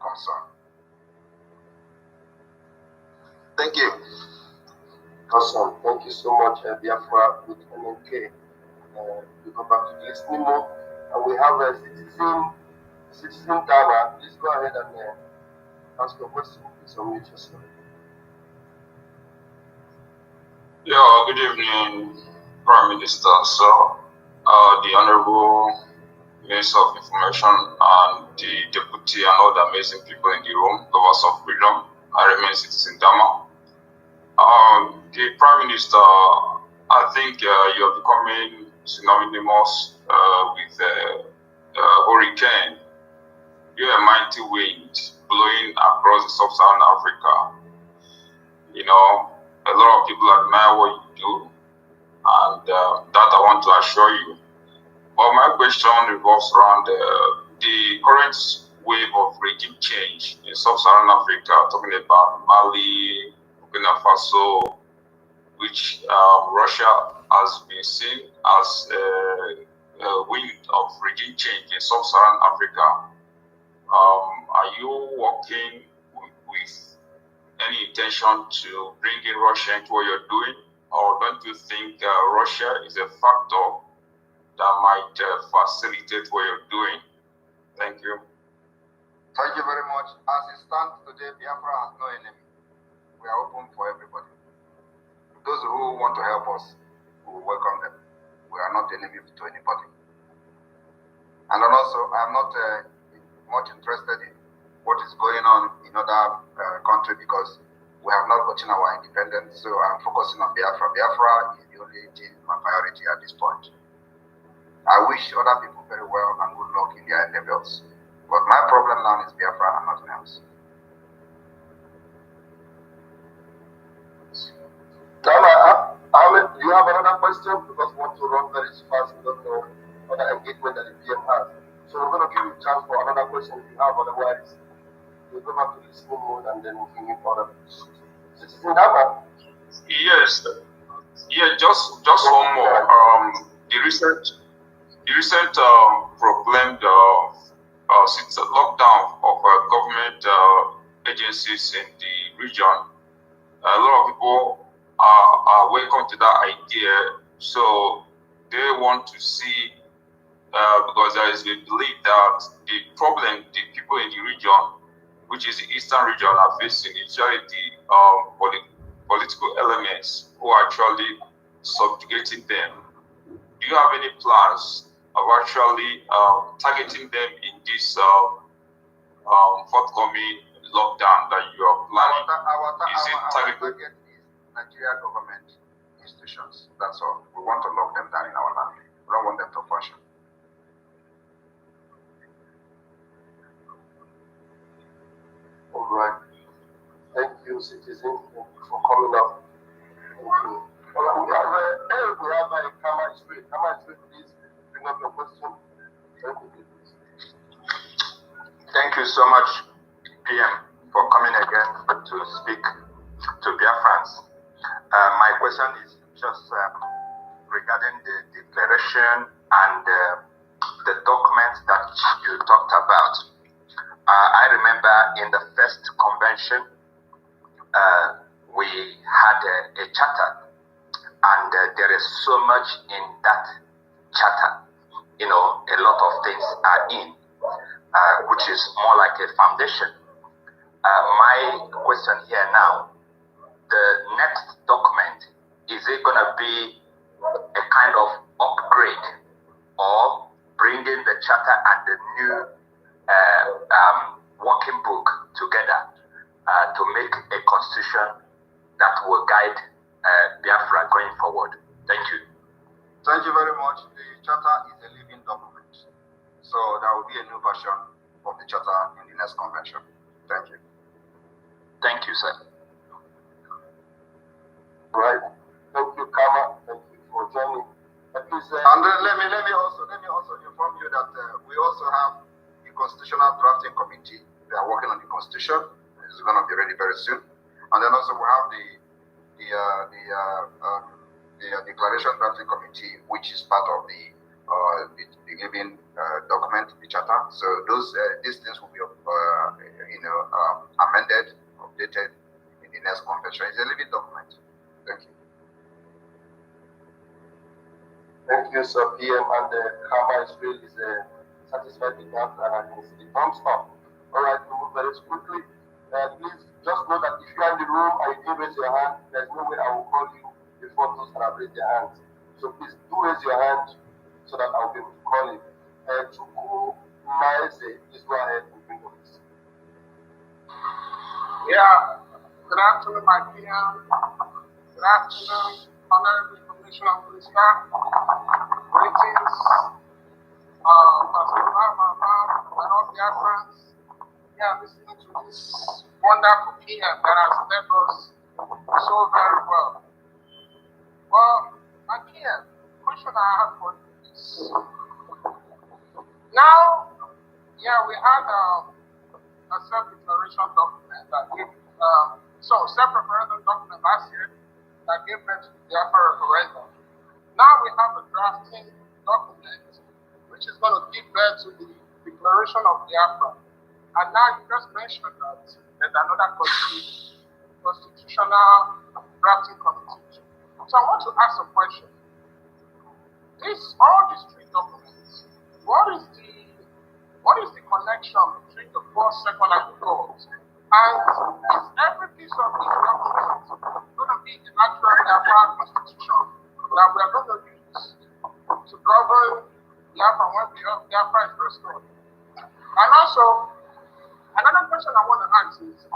B: come sun.
E: Thank you.
D: Awesome. Thank you so much, Biafra with MMK. We go back to the listening mode, and we have a citizen Ghana. Please go ahead and ask your question. Please unmute yourself.
F: Yeah, good evening, Prime Minister. So, the Honorable Minister of Information and the Deputy and all the amazing people in the room, lovers of freedom, I remain Citizen Dama. The Prime Minister, I think you are becoming synonymous with hurricane, you're a mighty wind blowing across the sub-Saharan Africa. You know, a lot of people admire what you do, and that I want to assure you. But my question revolves around the current wave of regime change in sub-Saharan Africa, talking about Mali, Burkina Faso, which Russia has been seen as a wind of regime change in sub-Saharan Africa. Are you working with any intention to bring in Russia into what you're doing? Or don't you think Russia is a factor that might facilitate what you're doing? Thank you.
B: Thank you very much. As it stands today, Biafra has no enemy. We are open for everybody. Those who want to help us, we will welcome them. We are not enemy to anybody. And then also, I'm not much interested in what is going on in other countries because we have not gotten our independence. So I'm focusing on Biafra. Biafra is the only thing my priority at this point. I wish other people very well and good luck in their endeavors. But my problem now is Biafra and nothing else.
D: Ahmed, do you have another question? Because we want to run very fast. We don't know other engagement that the PM has. So we're going to give you a chance for another question if you have. Otherwise, we'll go back to listening mode and then we'll give other Citizen Dama.
F: Yes. Yeah, just one more. The recent proclaimed lockdown of government agencies in the region. A lot of people are welcome to that idea, so they want to see, because there is a belief that the problem the people in the region, which is the eastern region, are facing is usually the political elements who are actually subjugating them. Do you have any plans of actually targeting them in this forthcoming lockdown that you are planning?
B: Our target is Nigeria government institutions. That's all. We want to lock them down in our land. We don't want them to function.
D: All right. Thank you, citizen, for coming up. Thank you. All right, we have a camera straight. Camera straight, please bring up your question. Thank you, please.
E: Thank you so much, PM, for coming again to speak to Biafrans. My question is just regarding the declaration and the documents that you talked about. I remember in the first convention, we had a charter, and there is so much in that charter. You know, a lot of things are in, which is more like a foundation. My question here now, the next document, is it going to be a kind of upgrade or bringing the charter and the new working book together to make a constitution that will guide Biafra going forward? Thank you.
B: Thank you very much. The charter is a living document. So there will be a new version of the charter in the next convention. Thank you.
E: Thank you, sir.
D: Right. Thank you, Kama. Thank you for joining.
B: And let me also inform you that we also have the Constitutional Drafting Committee. They are working on the Constitution. It's going to be ready very soon. And then also we have the Declaration Drafting Committee, which is part of the living document, the charter. So these things will be amended, updated in the next convention. It's a living document. Thank you.
D: Thank you, Sir PM, and Kama is really satisfied with that, and I can see the thumbs up. All right, we move very quickly. Please just know that if you are in the room and you didn't raise your hand, there's no way I will call you before those that have raised their hands. So please do raise your hand so that I'll be able to call you. Chuku Maeze, please go ahead and bring up this.
G: Yeah, good afternoon, my PM. Good afternoon, Honorable Commissioner Minister. Greetings Pastor Mama, and all biafrans. Yeah, listening to this wonderful PM that has led us so very well. Well, my PM, question I have for you is now, yeah, we had a self-declaration document that gave, self-referendum document last year that gave birth to the Biafra referendum. Now we have a drafting document which is going to give birth to the declaration of Biafra. And now you just mentioned that there's another constitutional drafting committee. So I want to ask a question. All these three documents, what is the connection between the first, second, and the third? And is every piece of this document going to be the actual Biafra constitution that we are going to use to govern Biafra when Biafra is restored? And also, another question I want to ask is,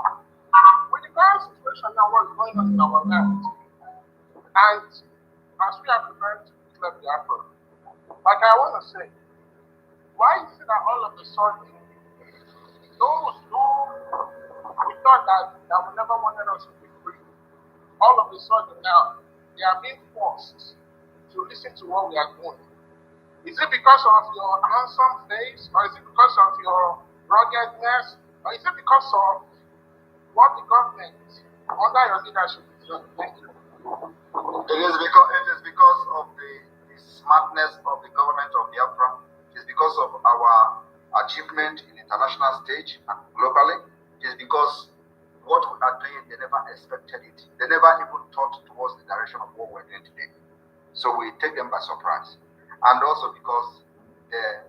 G: with the current situation now, what's going on in our land, and as we are preparing to declare Biafra, like I want to say, why is it that all of a sudden, those who we thought that we never wanted us to be free, all of a sudden now, they are being forced to listen to what we are doing? Is it because of your handsome face, or is it because of your ruggedness, or is it because of what the government under your leadership is doing? Thank you.
B: It is because of the smartness of the government of Biafra. It is because of our achievement in international stage and globally. It is because what we are doing, they never expected it. They never even thought towards the direction of what we're doing today. So we take them by surprise. And also because they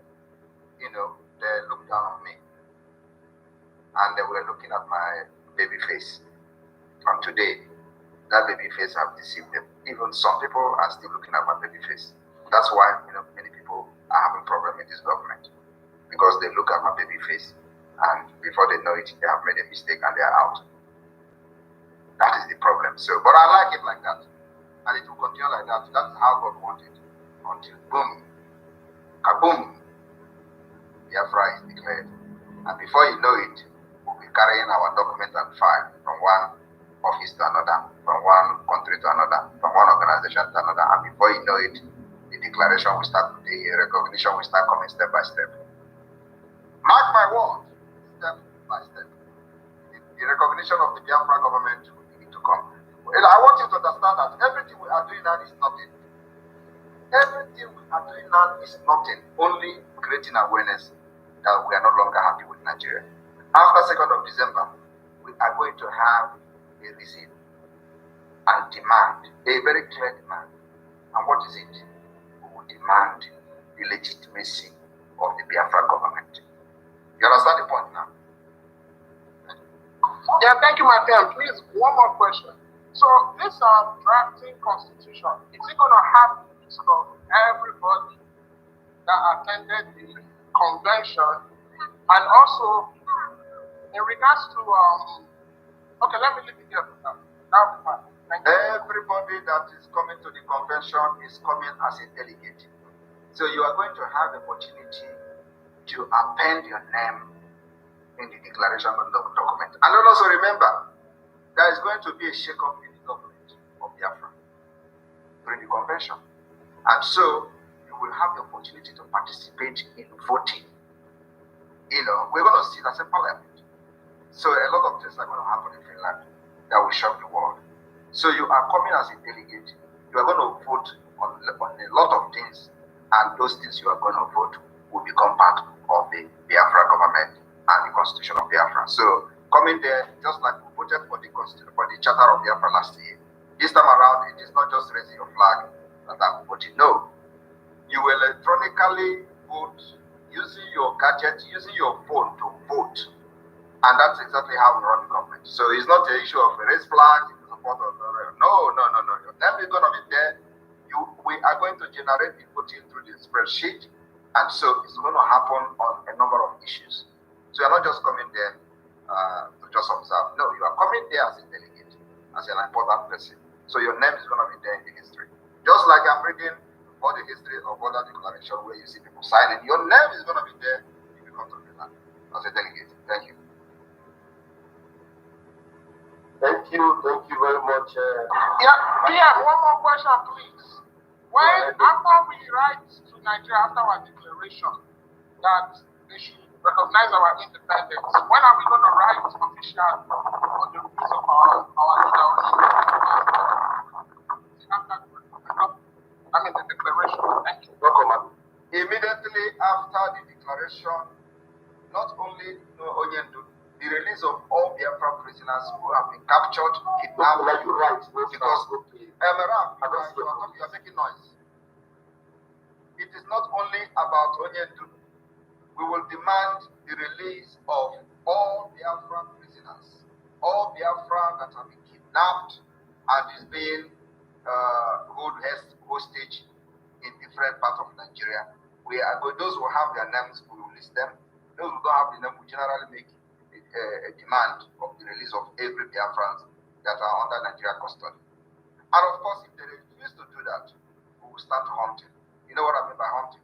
B: looked down on me. And they were looking at my baby face. And today, that baby face have deceived them. Even some people are still looking at my baby face. That's why many people are having problem with this government, because they look at my baby face, and before they know it, they have made a mistake and they are out. That is the problem. So, but I like it like that, and it will continue like that. That's how God wanted. Until boom, kaboom, Biafra is declared, and before you know it, we'll be carrying our document and file from one office to another, from one country to another, from one organization to another, and before you know it, the declaration will start, the recognition will start coming step by step. Mark my word, step by step. The recognition of the Biafra government will begin to come. And I want you to understand that everything we are doing now is nothing. Everything we are doing now is nothing, only creating awareness that we are no longer happy with Nigeria. After 2nd of December, we are going to have a reason and demand, a very clear demand. And what is it? We will demand the legitimacy of the Biafra government. You understand the point now?
G: Yeah, thank you, my friend. Please, one more question. So this drafting constitution, is it going to have the list of everybody that attended the convention? And also, in regards to okay, let me leave it here for now. That'll be fine. Thank you.
B: Everybody that is coming to the convention is coming as a delegate. So you are going to have the opportunity to append your name in the declaration of the document. And then also remember, there is going to be a shake-up in the government of Biafra during the convention. And so you will have the opportunity to participate in voting. We're going to sit as a parliament. So a lot of things are going to happen in Finland that will shock the world. So you are coming as a delegate. You are going to vote on a lot of things, and those things you are going to vote will become part of the Biafra government and the constitution of Biafra. So coming there, just like we voted for the charter of Biafra last year, this time around it is not just raising your flag that I'm voting. No, you will electronically vote using your gadget, using your phone to vote. And that's exactly how we run the government. So it's not an issue of a raise flag, support of no. Your name is going to be there. We are going to generate the voting through the spreadsheet. And so it's going to happen on a number of issues. So you're not just coming there to just observe. No, you are coming there as a delegate, as an important person. So your name is going to be there in the history. Just like I'm reading all the history of other declaration where you see people signing. Your name is going to be there if you come to the land as a delegate. Thank you.
D: Thank you very much.
G: Yeah, one more question, please. After we write to Nigeria after our declaration that they should recognize our independence, when are we going to write official on the release of our the declaration? Thank you.
B: Immediately after the declaration, not only Onyendu, the release of all Biafran prisoners who have been captured, kidnapped, because you are making noise. It is not only about Onyendu. We will demand the release of all Biafran prisoners, all Biafran that have been kidnapped and is being held hostage in different parts of Nigeria. Those who have their names, we will list them. Those who don't have the name, we generally make a demand of the release of every Biafrans that are under Nigeria custody. And of course, if they refuse to do that, we will start hunting. You know what I mean by hunting?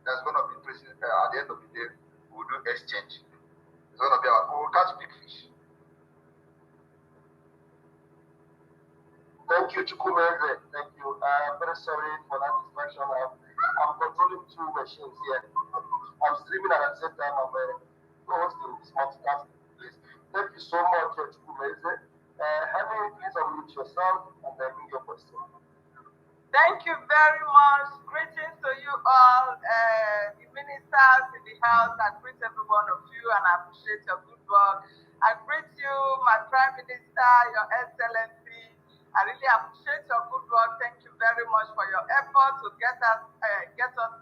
B: There's going to be prison at the end of the day. We'll do exchange. It's going to be we'll catch big fish.
D: Thank you, Chukwumeze. Thank you. I'm very sorry for that distraction. I'm controlling two machines here. I'm streaming and at the same time I'm hosting this multicasting. Please. Thank you so much, Chukwumeze. Henry, please unmute yourself and then bring your question.
H: Thank you very much. Greetings to you all, the ministers in the house. I greet every one of you and I appreciate your good work. I greet you, my Prime Minister, Your Excellency. I really appreciate your good work. Thank you very much for your effort to get us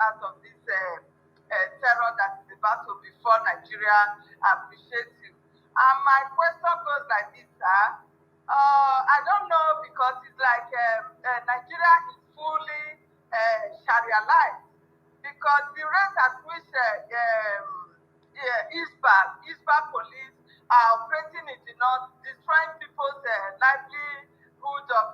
H: out of this terror that is about to befall Nigeria. I appreciate you. And my question goes like this, sir. I don't know, because it's like Nigeria is fully Sharia-like, because the rate at which Ekpa police are operating in the north, destroying people's livelihood of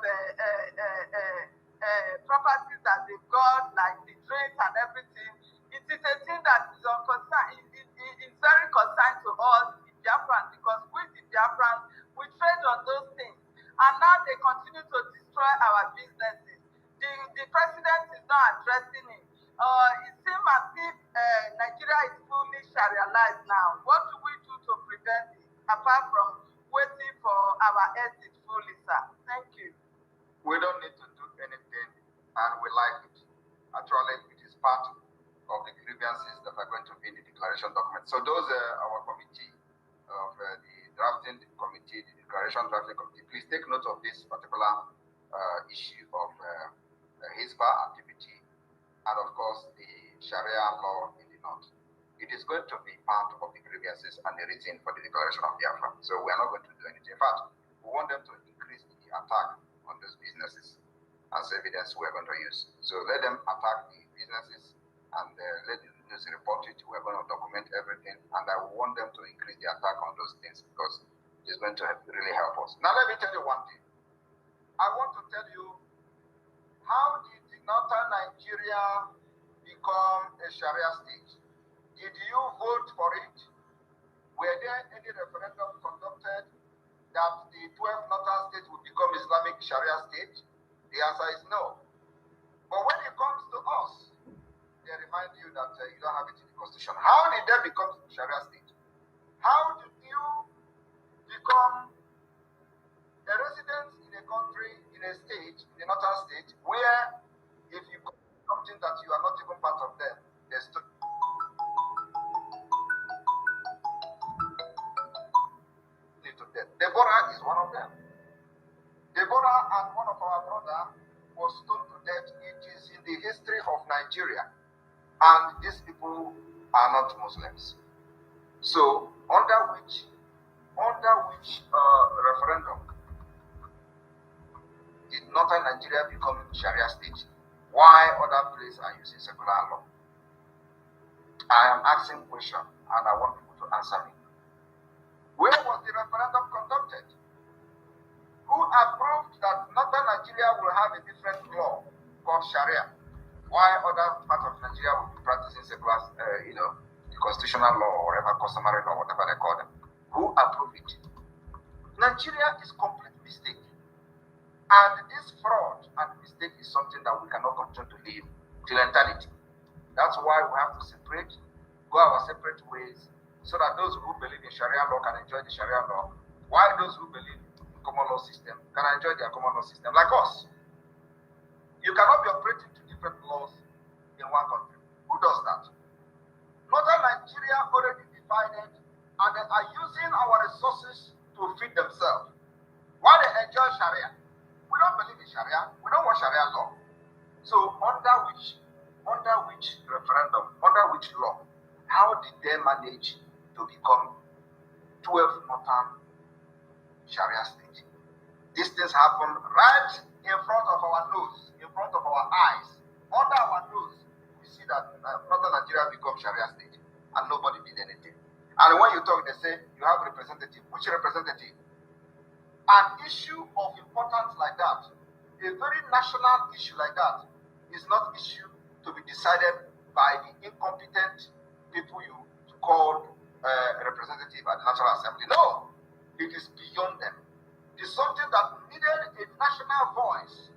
H: properties that they've got, like the drains and everything. It is a thing that is on concern. It's very concerned to us, the Biafrans, because with the Biafrans, we trade on those things. And now they continue to destroy our businesses. The president is not addressing it. It seems as if Nigeria is fully Sharia-like now. What do we do to prevent it, apart from waiting for our exit fully, sir? Thank you.
B: We don't need to do anything, and we like it. Actually, it is part of the grievances that are going to be in the declaration document. So those are our committee of the drafting committee, the declaration drafting committee. Please take note of this particular issue of Hizbah activity and, of course, the Sharia law in the north. It is going to be part of the grievances and the reason for the declaration of Biafra. So we are not going to do anything. In fact, we want them to increase the attack on those businesses as evidence we're going to use. So let them attack the businesses and let the news report it. We're going to document everything, and I want them to increase the attack on those things because it's going to really help us. Now let me tell you one thing. I want to tell you, how did northern Nigeria become a Sharia state? Did you vote for it? Were there any referendum conducted that the 12 northern states would become Islamic Sharia state? The answer is no. But when it comes to us, they remind you that you don't have it in the constitution. How did they become Sharia state? How did you become a resident in a country, in a state, in a northern state, where if you do something that you are not even part of them, there's to death. Deborah is one of them. Deborah and one of our brother was stoned to death. It is in the history of Nigeria. And these people are not Muslims. So, under which referendum did northern Nigeria become Sharia state? Why other places are using secular law? I am asking question, and I want people to answer me. Where was the referendum conducted? Who approved that northern Nigeria will have a different law called Sharia? Why other part of Nigeria will be practicing secular, the constitutional law or whatever, customary law, whatever they call them? Who approved it? Nigeria is complete mistake. And this fraud and mistake is something that we cannot continue to live till eternity. That's why we have to separate, go our separate ways, so that those who believe in Sharia law can enjoy the Sharia law, while those who believe in common law system can enjoy their common law system, like us. You cannot be operating two different laws in one country. Who does that? Northern Nigeria already divided, and they are using our resources to feed themselves. Why they enjoy Sharia? We don't believe in Sharia. We don't want Sharia law. So under which referendum, under which law, how did they manage to become 12 northern Sharia states? These things happen right in front of our nose, in front of our eyes, under our nose. We see that northern Nigeria become Sharia state, and nobody did anything. And when you talk, they say you have representative. Which representative? An issue of importance like that, a very national issue like that, is not issue to be decided by the incompetent people you call representative at the National Assembly. No, it is beyond them. It is something that needed a national voice,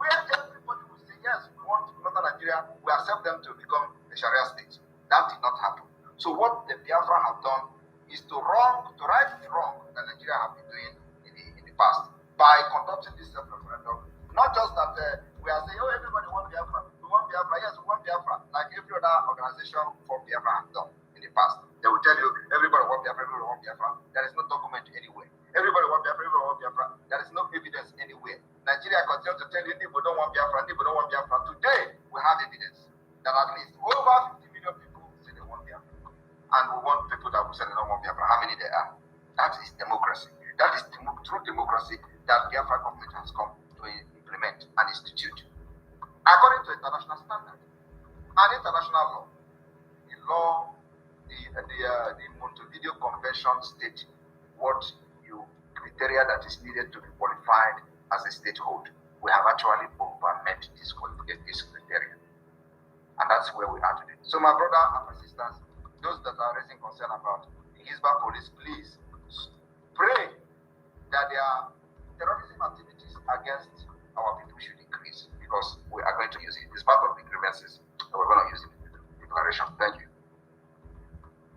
B: where everybody will say, yes, we want Northern Nigeria, we accept them to become a Sharia state. That did not happen. So what the Biafra have done is to right the wrong that Nigeria have been doing in the past by conducting this self-referendum. Not just that we are saying, oh, everybody wants Biafra. We want Biafra. Yes, we want Biafra. Like every other organization for Biafra has done in the past. They will tell you, everybody wants Biafra, everybody wants Biafra. There is no document anywhere. Everybody wants Biafra, everybody wants Biafra. There is no evidence anywhere. Nigeria continues to tell you, people don't want Biafra, people don't want Biafra. Today, we have evidence that at least over 50 million people say they want Biafra. And we want people that will say they don't want Biafra. How many there are? That is democracy. That is true democracy that Biafra government has come to implement and institute. According to international standard and international law, the Montevideo Convention states what criteria that is needed to be qualified as a statehood. We have actually over-met this criteria. And that's where we are today. So my brother and my sisters, those that are raising concern about the Hisba police, please pray that their terrorism activities against our people should increase, because we are going to use it. It's part of the grievances, and we're going to use it in the declaration. Thank you.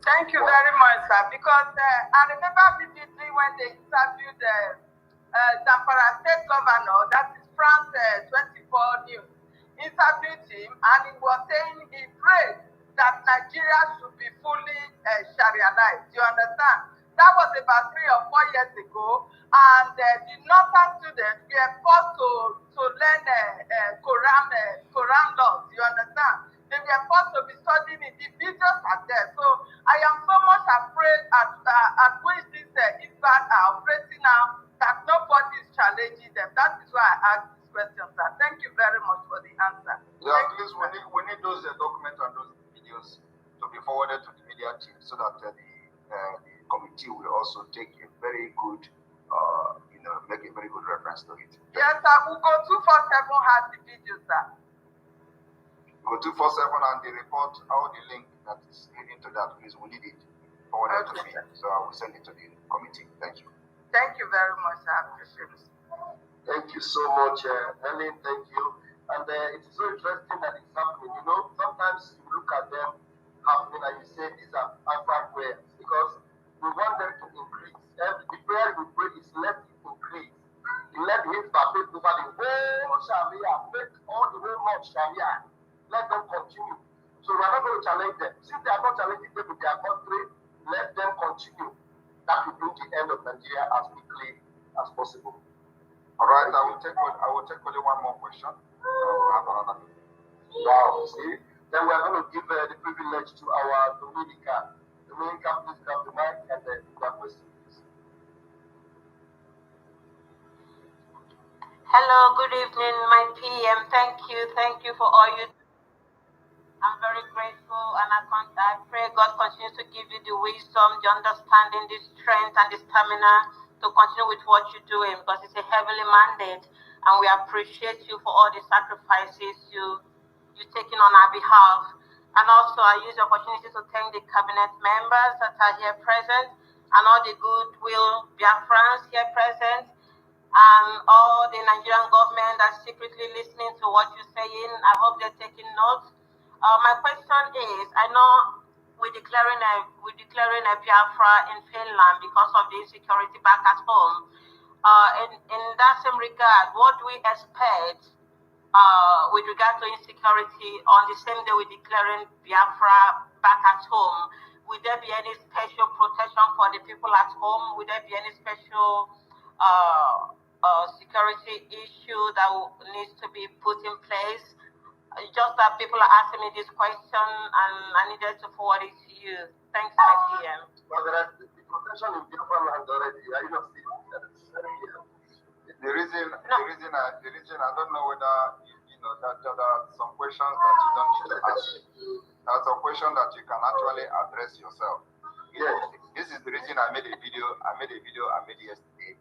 H: Thank you very much, sir. Because I remember vividly when they interviewed the Zamfara State Governor, that is France 24 News, interviewed him, and he was saying he prayed that Nigeria should be fully Sharianized. You understand? That was about 3 or 4 years ago, and the northern students were forced to learn Quran laws. You understand? They were forced to be studying it. The videos are there. So I am so much afraid at which these ISBAN are operating now that nobody is challenging them. That is why I asked this question, sir. Thank you very much for the answer.
B: Yeah, please, we need those documents and those videos to be forwarded to the media team, so that the committee will also take a very good, make a very good reference to it.
H: Yes, sir. Ugo 247 has the video, sir.
B: Go 247 and the report, all the link that is leading to that, please, we need it forwarded to me. So I will send it to the committee. Thank you.
H: Thank you very much, sir. I appreciate it.
D: Thank you so much, Helen. Thank you. And it's so interesting that it's happening. You know, sometimes you look at them happening and you say these are answered prayers, because we want them to increase. And the prayer we pray is let it increase. Let him take over the whole Sharia, make all the whole North Sharia. Let them continue. So we're not going to challenge them. Since they are not challenging them with their country, let them continue. That will bring the end of Nigeria as quickly as possible.
B: All right, I will take only one more question. We'll have another.
D: Wow, see? Then we're going to give the privilege to our Dominica. Dominica, please grab the mic and their question, please.
I: Hello, good evening, my PM. Thank you for all you do. I'm very grateful, and I pray God continues to give you the wisdom, the understanding, the strength, and the stamina to continue with what you're doing, because it's a heavenly mandate, and we appreciate you for all the sacrifices you you've taken on our behalf. And also, I use the opportunity to thank the cabinet members that are here present and all the goodwill biafrans here present, and all the Nigerian government that's secretly listening to what you're saying. I hope they're taking notes. My question is, I know we're declaring a Biafra in Finland because of the insecurity back at home. In that same regard, what do we expect with regard to insecurity on the same day we're declaring Biafra back at home? Will there be any special protection for the people at home? Will there be any special security issue that needs to be put in place? Just that people are asking me this question, and I needed to forward it to you. Thanks, my PM.
D: Well, the protection in Biafra land already. Are you not seeing that?
C: The reason I don't know whether you know that there are some questions that you don't need to ask. There are some questions that you can actually address yourself.
D: Yes.
C: This is the reason I made a video yesterday,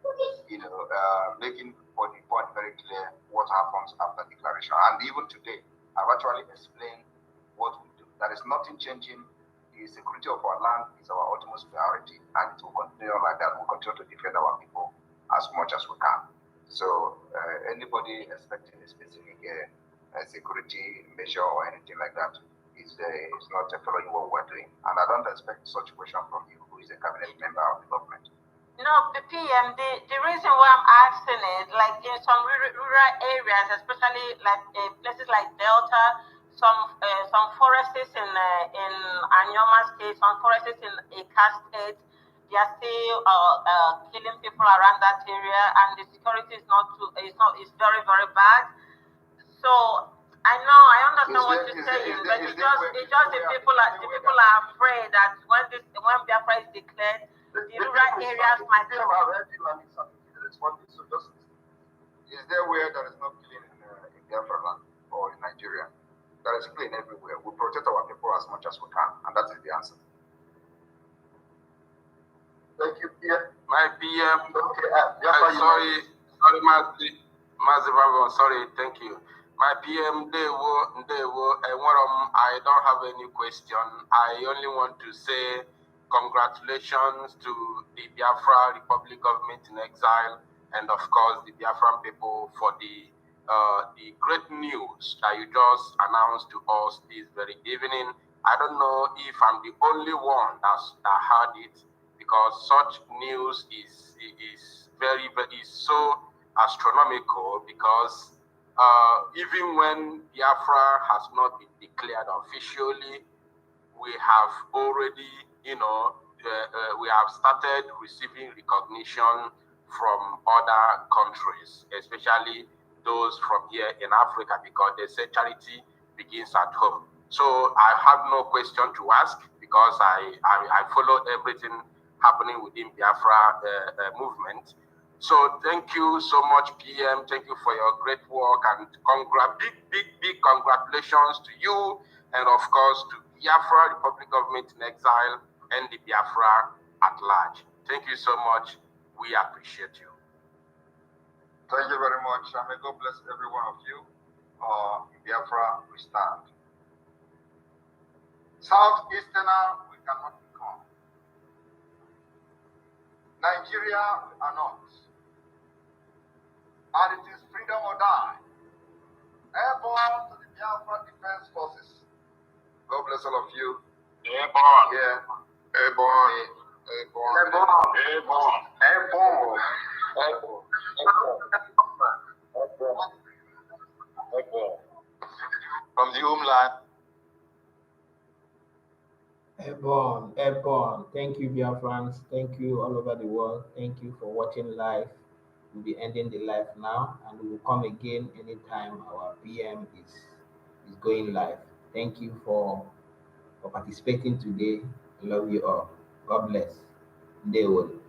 C: making for the point very clear what happens after declaration. And even today, I've actually explained what we do. There is nothing changing. The security of our land is our utmost priority, and it will continue like that. We'll continue to defend our people as much as we can. So anybody expecting a specific security measure or anything like that is not following what we're doing. And I don't expect such question from you, who is a cabinet member of the government.
I: No, the PM, the reason why I'm asking it, like in some rural areas, especially like places like Delta, some forests in Anyoma State, some forests in Ekpa State, they are still killing people around that area, and the security is very, very bad. So I understand what you're saying, but it's just the people are afraid that when Biafra is declared, the rural areas might be.
C: Is there where there is no killing in Biafra land or in Nigeria? There is killing everywhere. We protect our people as much as we can, and that is the answer.
D: Thank you, PM.
J: My PM.
D: Okay,
J: sorry, thank you. My PM, I don't have any question. I only want to say congratulations to the Biafra Republic government in exile, and of course the Biafran people for the great news that you just announced to us this very evening. I don't know if I'm the only one that heard it, because such news is so astronomical, because even when Biafra has not been declared officially, we have already, we have started receiving recognition from other countries, especially those from here in Africa, because they say charity begins at home. So I have no question to ask, because I follow everything happening within Biafra movement. So thank you so much, PM. Thank you for your great work, and big congratulations to you, and of course to Biafra Republic government in exile and the Biafra at large. Thank you so much. We appreciate you.
C: Thank you very much. And may God bless every one of you. In Biafra, we stand. Southeasterner, we cannot become. Nigeria, we are not. And it is freedom or die. Airborne to the Biafra Defense Forces. God bless all of you.
F: Airborne.
C: Yeah.
J: Airborne.
C: From the homeland.
A: Airborne. Thank you, Biafrans. Thank you all over the world. Thank you for watching live. We'll be ending the live now, and we will come again anytime our PM is going live. Thank you for participating today. I love you all. God bless. Day one.